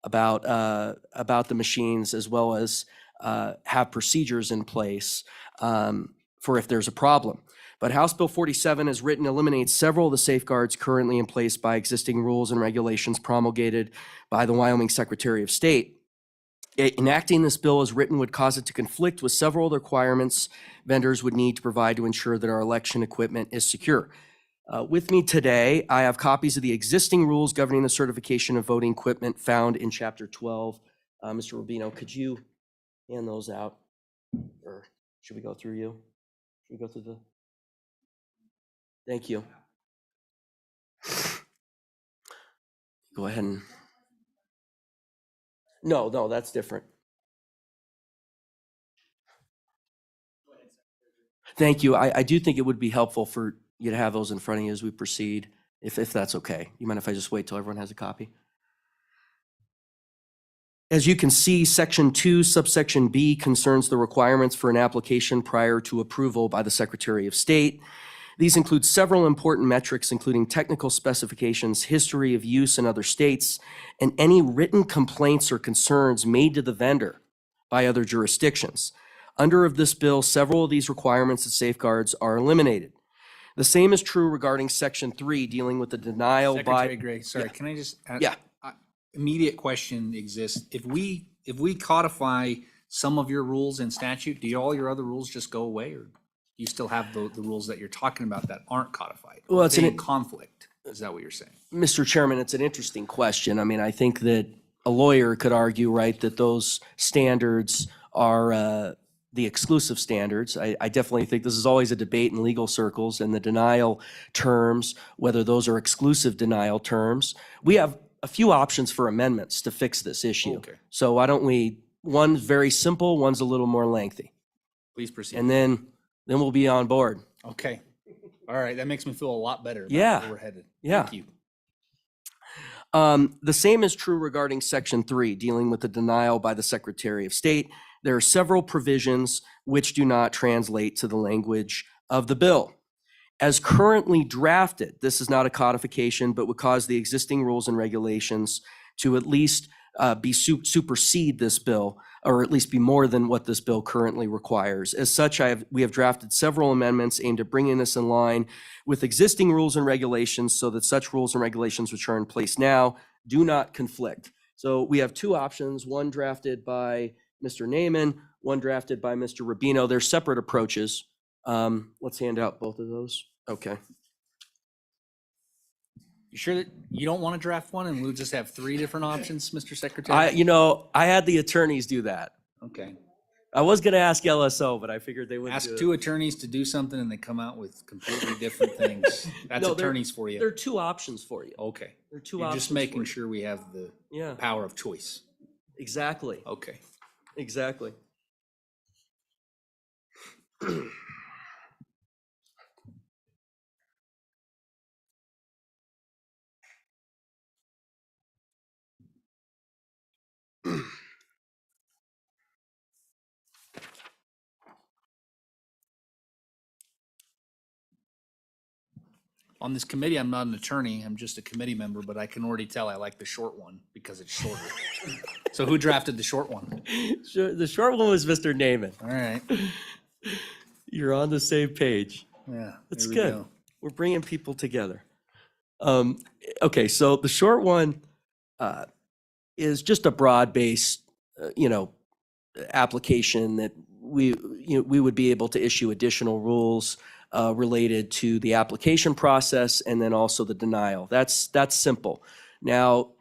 about the machines, as well as have procedures in place for if there's a problem. But House Bill 47, as written, eliminates several of the safeguards currently in place by existing rules and regulations promulgated by the Wyoming Secretary of State. Enacting this bill as written would cause it to conflict with several of the requirements vendors would need to provide to ensure that our election equipment is secure. With me today, I have copies of the existing rules governing the certification of voting equipment found in Chapter 12. Mr. Rubino, could you hand those out? Or should we go through you? Should we go through the... Thank you. Go ahead and No, that's different. Thank you. I do think it would be helpful for you to have those in front of you as we proceed, if that's okay. You mind if I just wait till everyone has a copy? As you can see, Section 2, subsection B concerns the requirements for an application prior to approval by the Secretary of State. These include several important metrics, including technical specifications, history of use in other states, and any written complaints or concerns made to the vendor by other jurisdictions. Under this bill, several of these requirements and safeguards are eliminated. The same is true regarding Section 3, dealing with the denial by...
Secretary Gray, sorry, can I just?
Yeah.
Immediate question exists. If we codify some of your rules in statute, do all your other rules just go away, or do you still have the rules that you're talking about that aren't codified?
Well, it's
Are they
an-
in conflict. Is that what you're saying?
Mr. Chairman, it's an interesting question. I mean, I think that a lawyer could argue, right, that those standards are the exclusive standards. I definitely think this is always a debate in legal circles, and the denial terms, whether those are exclusive denial terms. We have a few options for amendments to fix this issue.
Okay.
So why don't one's very simple, one's a little more lengthy.
Please proceed.
And then we'll be on board.
Okay. All right. That makes me feel a lot better about
Yeah.
where we're headed.
Yeah.
Thank you.
The same is true regarding Section 3, dealing with the denial by the Secretary of State. There are several provisions which do not translate to the language of the bill. As currently drafted, this is not a codification, but would cause the existing rules and regulations to at least supersede this bill, or at least be more than what this bill currently requires. As such, we have drafted several amendments aimed at bringing this in line with existing rules and regulations so that such rules and regulations which are in place now do not conflict. So we have two options, one drafted by Mr. Naaman, one drafted by Mr. Rubino. They're separate approaches. Let's hand out both of those. Okay.
You sure that you don't want to draft one and we'll just have three different options, Mr. Secretary?
I had the attorneys do that.
Okay.
I was going to ask LSO, but I figured they wouldn't
Ask
do it.
two attorneys to do something and they come out with completely different things. That's
No, they're-
attorneys for
There are
you.
two options for you.
Okay.
There are two
You're
options.
just making
for you.
sure we have the
Yeah,
power of choice.
exactly.
Okay.
Exactly.
On this committee, I'm not an attorney. I'm just a committee member, but I can already tell I like the short one because it's shorter. So who drafted the short one?
Sure, the short one was Mr. Naaman.
All right.
You're on the same page.
Yeah.
That's
there we
good.
go.
We're bringing people together. Okay, so the short one is just a broad-based, application that we would be able to issue additional rules related to the application process and then also the denial. That's simple. Now,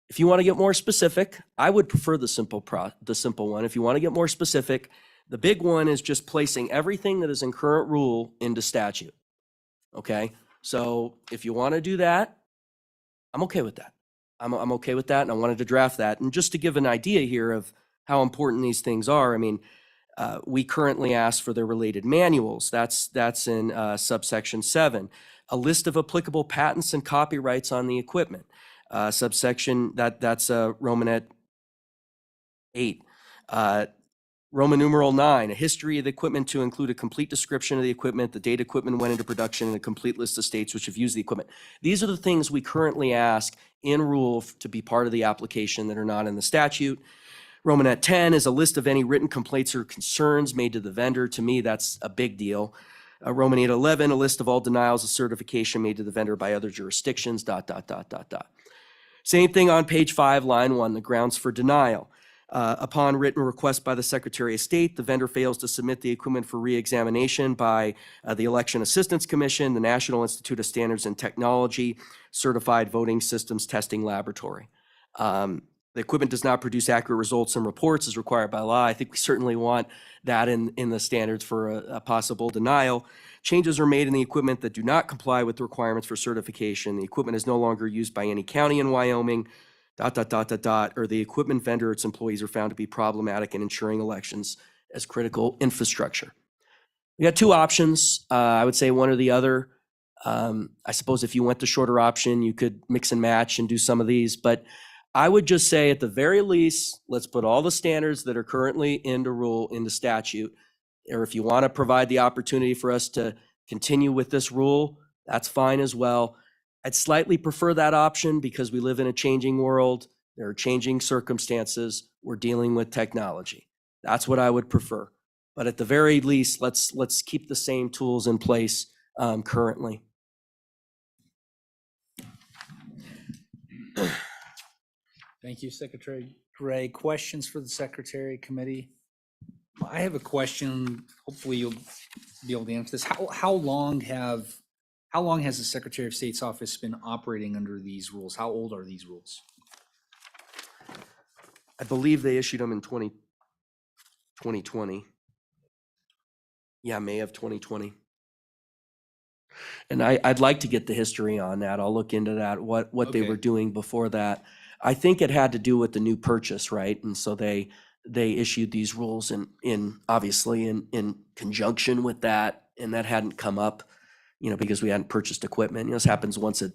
if you want to get more specific, I would prefer the simple one. If you want to get more specific, the big one is just placing everything that is in current rule into statute. Okay? So if you want to do that, I'm okay with that. I'm okay with that, and I wanted to draft that. And just to give an idea here of how important these things are, I mean, we currently ask for their related manuals. That's in subsection 7. A list of applicable patents and copyrights on the equipment. Subsection, that's Romanet 8. Roman numeral 9, a history of the equipment to include a complete description of the equipment, the date equipment went into production, and a complete list of states which have used the equipment. These are the things we currently ask in rule to be part of the application that are not in the statute. Romanet 10 is a list of any written complaints or concerns made to the vendor. To me, that's a big deal. Romanet 11, a list of all denials of certification made to the vendor by other jurisdictions, ... Same thing on page 5, line 1, the grounds for denial. Upon written request by the Secretary of State, the vendor fails to submit the equipment for reexamination by the Election Assistance Commission, the National Institute of Standards and Technology, Certified Voting Systems Testing Laboratory. The equipment does not produce accurate results and reports as required by law. I think we certainly want that in the standards for a possible denial. Changes are made in the equipment that do not comply with the requirements for certification. The equipment is no longer used by any county in Wyoming. or the equipment vendor or its employees are found to be problematic in ensuring elections as critical infrastructure. We got two options. I would say one or the other. I suppose if you went the shorter option, you could mix and match and do some of these, but I would just say at the very least, let's put all the standards that are currently into statute. Or if you want to provide the opportunity for us to continue with this rule, that's fine as well. I'd slightly prefer that option because we live in a changing world. There are changing circumstances. We're dealing with technology. That's what I would prefer. But at the very least, let's keep the same tools in place currently.
Thank you, Secretary Gray. Questions for the Secretary Committee? I have a question. Hopefully you'll be able to answer this. How long has the Secretary of State's office been operating under these rules? How old are these rules?
I believe they issued them in 2020. Yeah, May of 2020. And I'd like to get the history on that. I'll look into that, what they
Okay.
were doing before that. I think it had to do with the new purchase, right? And so they issued these rules obviously in conjunction with that, and that hadn't come up, because we hadn't purchased equipment. This happens once a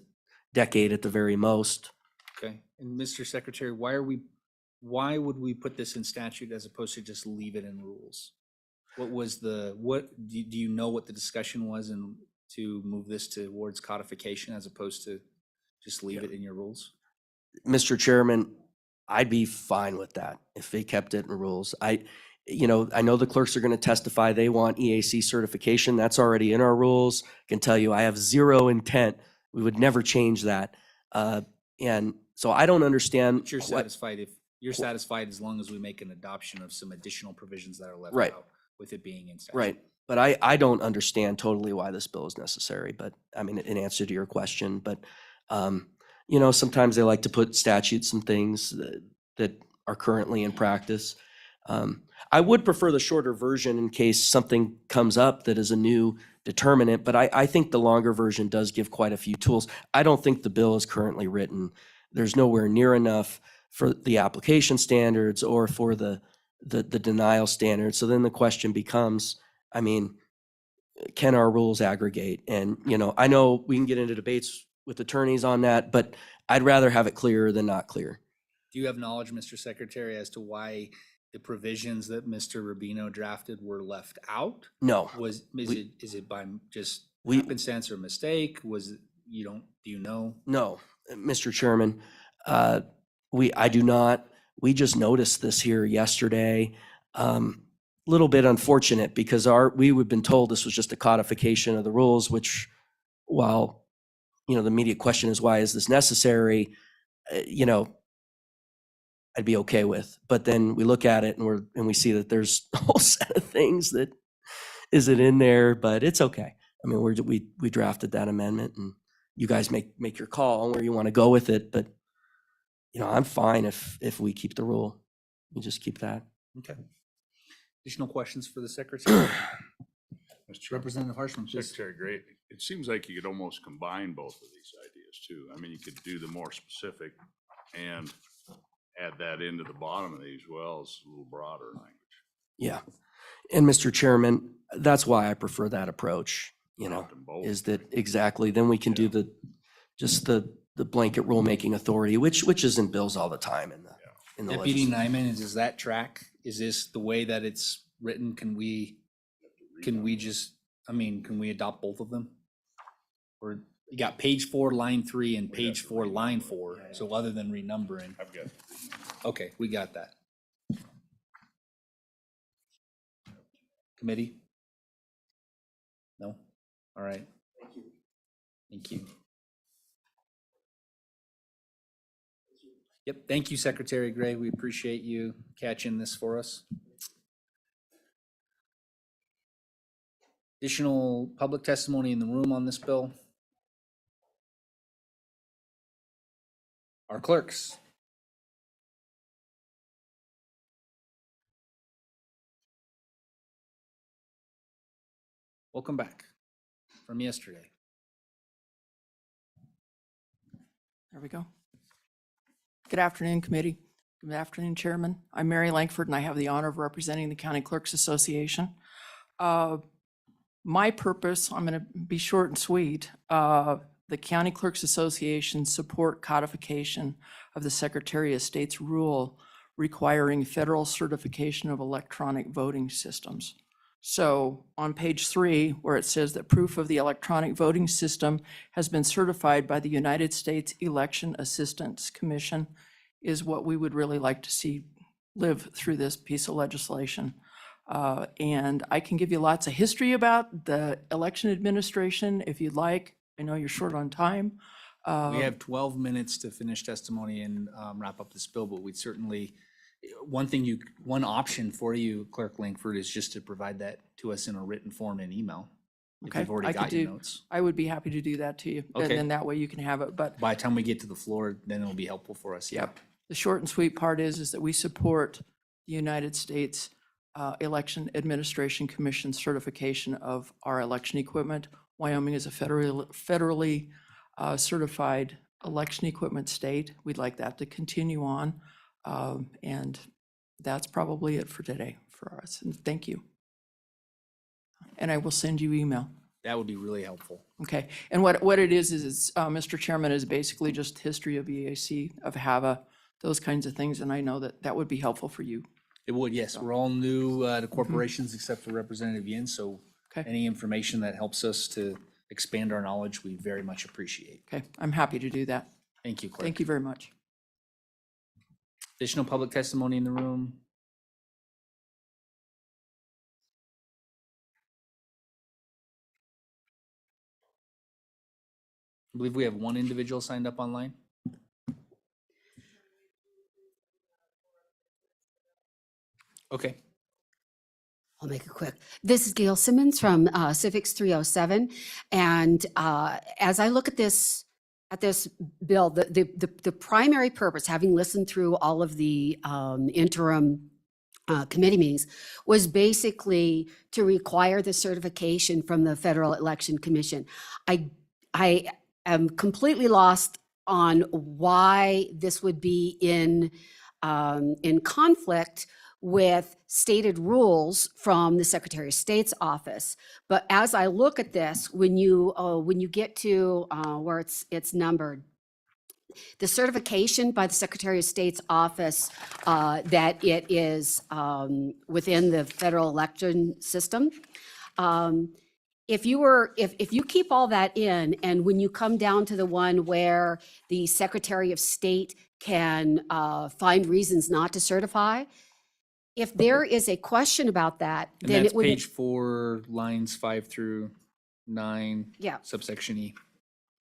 decade at the very most.
Okay. And Mr. Secretary, why would we put this in statute as opposed to just leave it in rules? Do you know what the discussion was to move this towards codification as opposed to just leave it in your rules?
Mr. Chairman, I'd be fine with that if they kept it in rules. I know the clerks are going to testify they want EAC certification. That's already in our rules. I can tell you I have zero intent. We would never change that. And so I don't understand.
But you're satisfied satisfied as long as we make an adoption of some additional provisions that are left
Right.
out with it being in statute.
Right. But I don't understand totally why this bill is necessary, but I mean, in answer to your question, but, sometimes they like to put statutes and things that are currently in practice. I would prefer the shorter version in case something comes up that is a new determinant, but I think the longer version does give quite a few tools. I don't think the bill is currently written. There's nowhere near enough for the application standards or for the denial standards. So then the question becomes, can our rules aggregate? And, I know we can get into debates with attorneys on that, but I'd rather have it clearer than not clear.
Do you have knowledge, Mr. Secretary, as to why the provisions that Mr. Rubino drafted were left out?
No.
Is it by just happenstance or mistake? Do you know?
No, Mr. Chairman, I do not. We just noticed this here yesterday. Little bit unfortunate because we've been told this was just a codification of the rules, which while, the immediate question is why is this necessary? I'd be okay with, but then we look at it and we see that there's a whole set of things that isn't in there, but it's okay. We drafted that amendment and you guys make your call on where you want to go with it, but I'm fine if we keep the rule. We just keep that.
Okay. Additional questions for the Secretary? Representative Harshman, please.
Secretary Gray, it seems like you could almost combine both of these ideas too. You could do the more specific and add that into the bottom of these well as a little broader language.
Yeah. And Mr. Chairman, that's why I prefer that approach, is that exactly, then we can do the blanket rulemaking authority, which is in bills all the time in the
Deputy
legislature.
Nyman, does that track? Is this the way that it's written? Can we adopt both of them? Or you got page 4, line 3 and page 4, line 4. So other than renumbering.
I've got.
Okay, we got that. Committee? No? All right. Thank you. Yep, thank you, Secretary Gray. We appreciate you catching this for us. Additional public testimony in the room on this bill? Our clerks. Welcome back from yesterday.
There we go.
Good afternoon, committee. Good afternoon, Chairman. I'm Mary Langford, and I have the honor of representing the County Clerks Association. My purpose, I'm going to be short and sweet. The County Clerks Association support codification of the Secretary of State's rule requiring federal certification of electronic voting systems. So on page 3, where it says that proof of the electronic voting system has been certified by the United States Election Assistance Commission, is what we would really like to see live through this piece of legislation. And I can give you lots of history about the election administration if you'd like. I know you're short on time.
We have 12 minutes to finish testimony and wrap up this bill, but we'd certainly, one option for you, Clerk Langford, is just to provide that to us in a written form and email. If
Okay,
you've already
I could
got your
do-
notes.
I would be happy to do that to you. And
Okay.
then that way you can have it, but
By the time we get to the floor, then it'll be helpful for us. Yeah.
yep. The short and sweet part is that we support the United States Election Administration Commission certification of our election equipment. Wyoming is a federally certified election equipment state. We'd like that to continue on. And that's probably it for today for us. And thank you. And I will send you email.
That would be really helpful.
Okay. And what it is, Mr. Chairman, is basically just history of EAC, of HAVA, those kinds of things. And I know that that would be helpful for you.
It would, yes. We're all new to corporations except for Representative Yin, so
Okay.
any information that helps us to expand our knowledge, we very much appreciate.
Okay. I'm happy to do that.
Thank you, Clerk.
Thank you very much.
Additional public testimony in the room? I believe we have one individual signed up online. Okay.
I'll make it quick. This is Gail Simmons from Civics 307. And as I look at this bill, the primary purpose, having listened through all of the interim committee meetings, was basically to require the certification from the Federal Election Commission. I am completely lost on why this would be in conflict with stated rules from the Secretary of State's office. But as I look at this, when you get to where it's numbered, the certification by the Secretary of State's office that it is within the federal election system. If you keep all that in, and when you come down to the one where the Secretary of State can find reasons not to certify, if there is a question about that,
And
then
that's
it would.
page 4, lines 5 through 9.
Yeah.
Subsection E,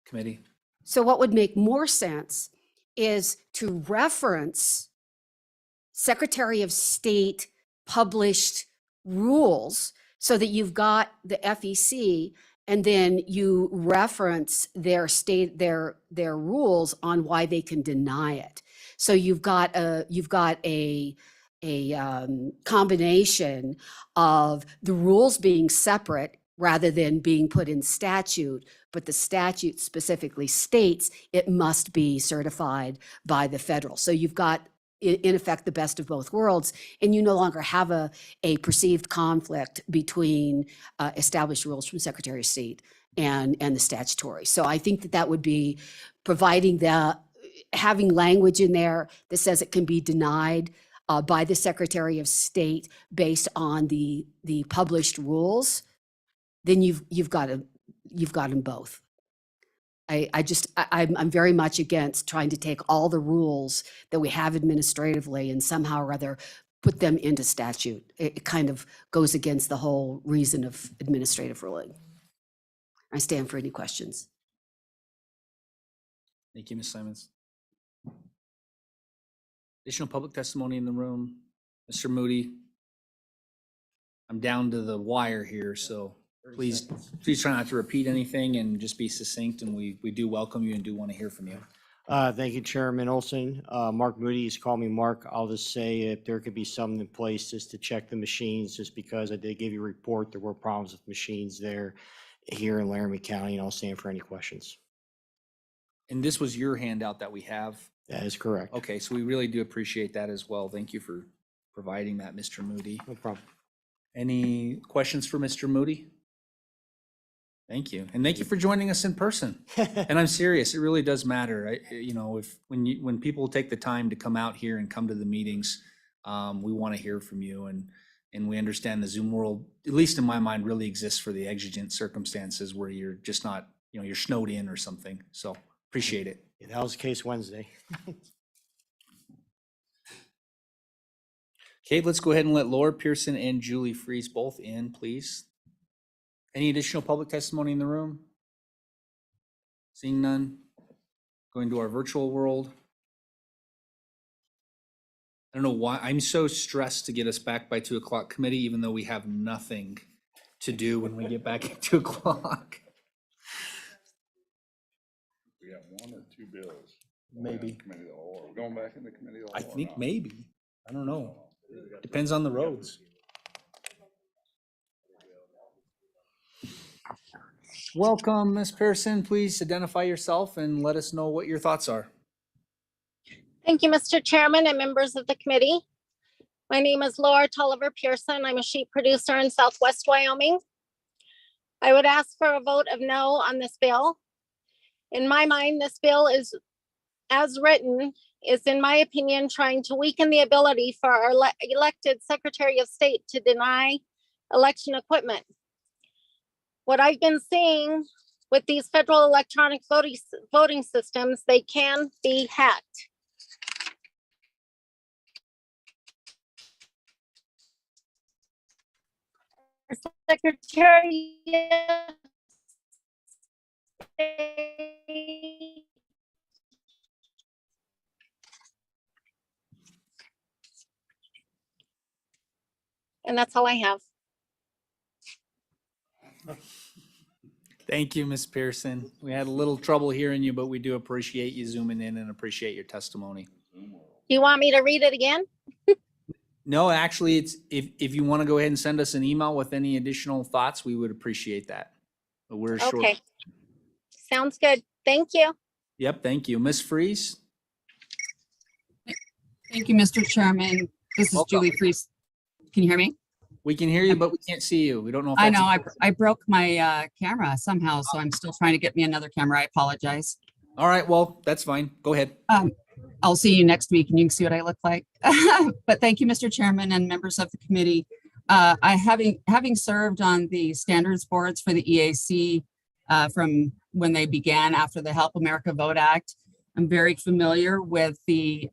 committee.
So what would make more sense is to reference Secretary of State published rules so that you've got the FEC and then you reference their rules on why they can deny it. So you've got a combination of the rules being separate rather than being put in statute, but the statute specifically states it must be certified by the federal. So you've got, in effect, the best of both worlds, and you no longer have a perceived conflict between established rules from Secretary of State and the statutory. So I think that would be having language in there that says it can be denied by the Secretary of State based on the published rules. Then you've got them both. I'm very much against trying to take all the rules that we have administratively and somehow or other put them into statute. It kind of goes against the whole reason of administrative ruling. I stand for any questions.
Thank you, Ms. Simons. Additional public testimony in the room. Mr. Moody. I'm down to the wire here, so please try not to repeat anything and just be succinct, and we do welcome you and do want to hear from you.
Thank you, Chairman Olson. Mark Moody has called me Mark. I'll just say if there could be something in place just to check the machines, just because I did give you a report, there were problems with machines there here in Laramie County, and I'll stand for any questions.
And this was your handout that we have.
That is correct.
Okay, so we really do appreciate that as well. Thank you for providing that, Mr. Moody.
No problem.
Any questions for Mr. Moody? Thank you. And thank you for joining us in person. And I'm serious, it really does matter. You know, when people take the time to come out here and come to the meetings, we want to hear from you, and we understand the Zoom world, at least in my mind, really exists for the exigent circumstances where you're just not, you know, you're snowed in or something. So appreciate it.
Yeah, that was the case Wednesday.
Okay, let's go ahead and let Laura Pearson and Julie Freeze both in, please. Any additional public testimony in the room? Seeing none. Going to our virtual world. I don't know why, I'm so stressed to get us back by 2 o'clock committee, even though we have nothing to do when we get back at 2 o'clock.
We got 1 or 2 bills.
Maybe.
Committee of the whole. Are we going back in the committee of the
I
whole or
think
not?
maybe. I don't know. Depends on the roads. Welcome, Ms. Pearson. Please identify yourself and let us know what your thoughts are.
Thank you, Mr. Chairman and members of the committee. My name is Laura Tulliver Pearson. I'm a sheep producer in Southwest Wyoming. I would ask for a vote of no on this bill. In my mind, this bill is, as written, is in my opinion, trying to weaken the ability for our elected Secretary of State to deny election equipment. What I've been seeing with these federal electronic voting systems, they can be hacked. Secretary of State and that's all I have.
Thank you, Ms. Pearson. We had a little trouble hearing you, but we do appreciate you zooming in and appreciate your testimony.
Do you want me to read it again?
No, actually, it's if you want to go ahead and send us an email with any additional thoughts, we would appreciate that. But we're short.
Okay. Sounds good. Thank you.
Yep, thank you. Ms. Freeze?
Thank you, Mr. Chairman. This is
Welcome.
Julie Freeze. Can you hear me?
We can hear you, but we can't see you. We don't know if
I
that's
know, I broke my camera somehow, so I'm still trying to get me another camera. I apologize.
All right, well, that's fine. Go ahead.
I'll see you next week and you can see what I look like. But thank you, Mr. Chairman and members of the committee. Having served on the standards boards for the EAC from when they began after the Help America Vote Act, I'm very familiar with the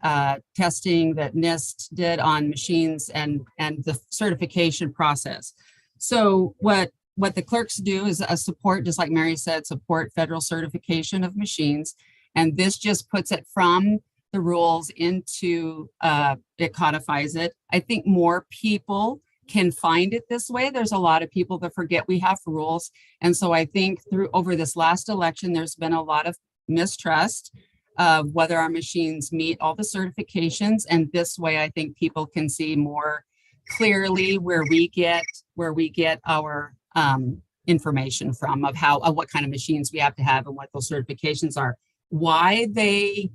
testing that NIST did on machines and the certification process. So what the clerks do is support, just like Mary said, support federal certification of machines. And this just puts it from the rules into, it codifies it. I think more people can find it this way. There's a lot of people that forget we have rules. And so I think over this last election, there's been a lot of mistrust of whether our machines meet all the certifications. And this way, I think people can see more clearly where we get our information from of what kind of machines we have to have and what those certifications are. Why they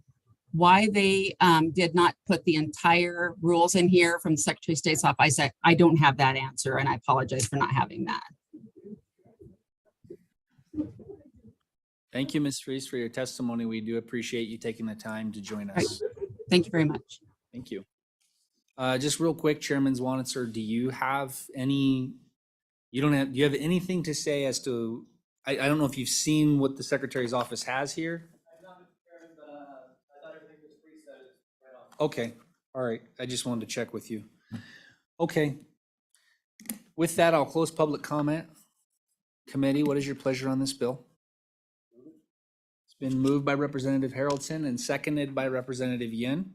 did not put the entire rules in here from the Secretary of State's office, I don't have that answer, and I apologize for not having that.
Thank you, Ms. Freeze, for your testimony. We do appreciate you taking the time to join us.
Thank you very much.
Thank you. Just real quick, Chairman Zwanitzer, do you have any, do you have anything to say as to, I don't know if you've seen what the Secretary's office has here? Okay, all right. I just wanted to check with you. Okay. With that, I'll close public comment. Committee, what is your pleasure on this bill? It's been moved by Representative Haroldson and seconded by Representative Yen.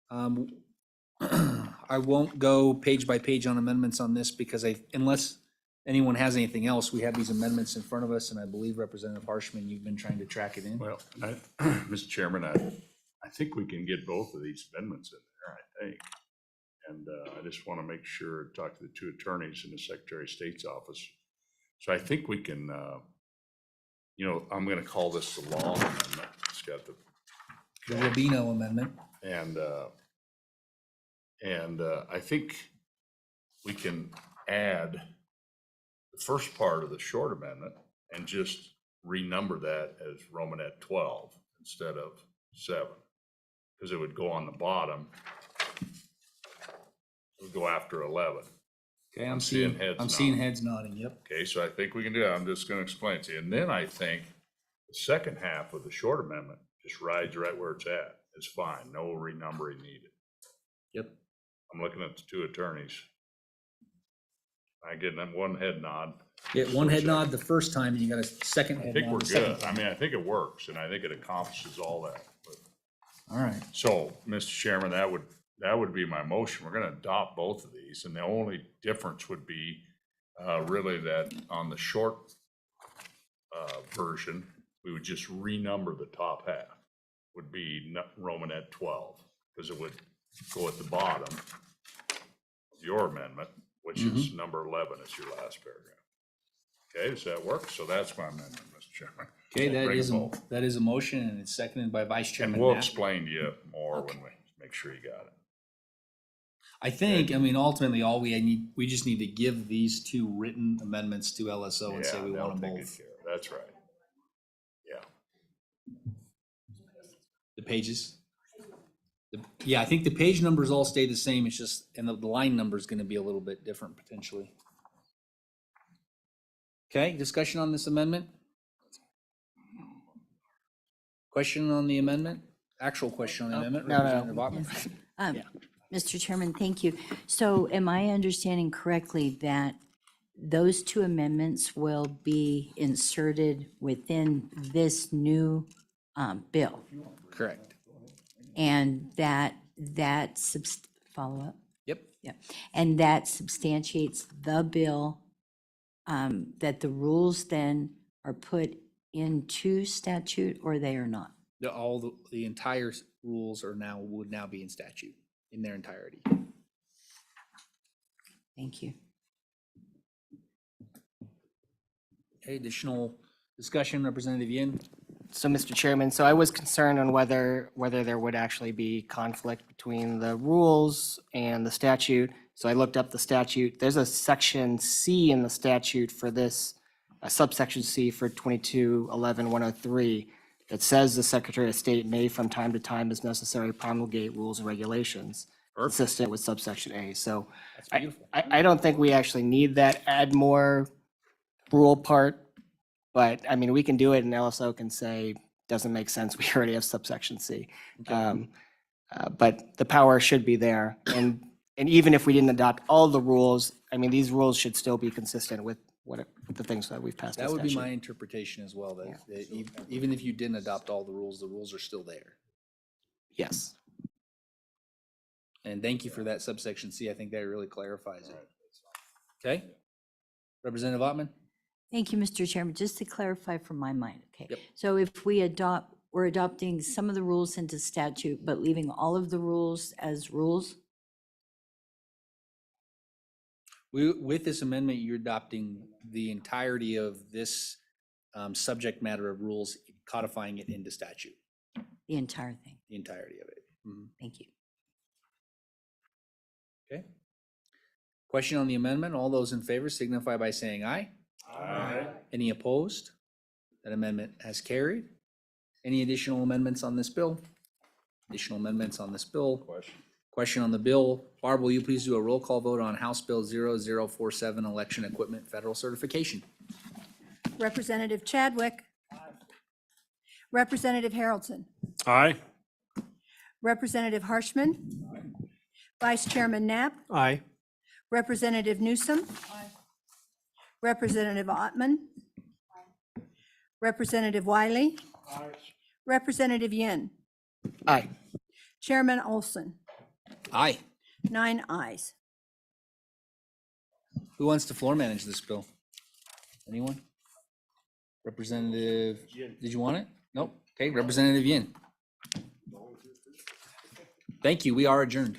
I won't go page by page on amendments on this because unless anyone has anything else, we have these amendments in front of us, and I believe Representative Harshman, you've been trying to track it in.
Well, Mr. Chairman, I think we can get both of these amendments in there, I think. And I just want to make sure, talk to the two attorneys in the Secretary of State's office. So I think we can, I'm going to call this the law amendment. It's got the
The Rubino amendment.
And I think we can add the first part of the short amendment and just renumber that as Romanet 12 instead of 7. Because it would go on the bottom. It would go after 11.
Okay,
I'm seeing heads
I'm seeing
nodding.
heads nodding, yep.
Okay, so I think we can do that. I'm just gonna explain it to you. And then I think the second half of the short amendment just rides right where it's at. It's fine, no renumbering needed.
Yep.
I'm looking at the two attorneys. I get them one head nod.
Get one head nod the first time, and you got a second
I
head
think
nod
we're
the second
good.
time.
I mean, I think it works, and I think it accomplishes all that. But-
All right.
So, Mr. Chairman, that would be my motion. We're gonna adopt both of these, and the only difference would be really that on the short version, we would just renumber the top half. Would be Romanet 12, because it would go at the bottom of your amendment, which is number 11 is your last paragraph. Okay, does that work? So that's my amendment, Mr. Chairman.
Okay,
We'll bring them both.
that is a motion, and it's seconded by Vice Chairman
And we'll
Knapp.
explain to you more when we make sure you got it.
I think, I mean, ultimately, we just need to give these two written amendments to LSO and say we
they'll
want them
take
both.
good care of it. That's right. Yeah.
The pages? Yeah, I think the page numbers all stay the same, it's just, and the line number is gonna be a little bit different potentially. Okay, discussion on this amendment? Question on the amendment? Actual question on the amendment?
no, no.
Representative Ottman?
Mr. Chairman, thank you. So am I understanding correctly that those two amendments will be inserted within this new bill?
Correct.
And follow up?
Yep.
Yeah. And that substantiates the bill, that the rules then are put into statute, or they are not?
The entire rules would now be in statute in their entirety.
Thank you.
Okay, additional discussion, Representative Yin?
So, Mr. Chairman, so I was concerned on whether there would actually be conflict between the rules and the statute. So I looked up the statute. There's a section C in the statute for this, a subsection C for 2211-103 that says the Secretary of State may from time to time as necessary promulgate rules and regulations consistent with subsection A. So I don't think we actually need that add more rule part. But I mean, we can do it and LSO can say, doesn't make sense, we already have subsection C. But the power should be there. And even if we didn't adopt all the rules, I mean, these rules should still be consistent with the things that we've passed in
That would be
statute.
my interpretation as well, that even if you didn't adopt all the rules are still there.
Yes.
And thank you for that subsection C. I think that really clarifies it. Okay? Representative Ottman?
Thank you, Mr. Chairman. Just to clarify from my mind, okay?
Yep.
So if we're adopting some of the rules into statute, but leaving all of the rules as rules?
With this amendment, you're adopting the entirety of this subject matter of rules, codifying it into statute,
The entire thing.
the entirety of it.
Thank you.
Okay? Question on the amendment. All those in favor signify by saying aye.
Aye.
Any opposed? That amendment has carried. Any additional amendments on this bill? Additional amendments on this bill? Question on the bill. Barb, will you please do a roll call vote on House Bill 0047, election equipment federal certification?
Representative Chadwick. Representative Haroldson.
Aye.
Representative Harshman. Vice Chairman Knapp.
Aye.
Representative Newsom. Representative Ottman. Representative Wiley. Representative Yin.
Aye.
Chairman Olson.
Aye.
9 ayes.
Who wants to floor manage this bill? Anyone? Representative, did you want it? Nope. Okay, Representative Yin. Thank you. We are adjourned.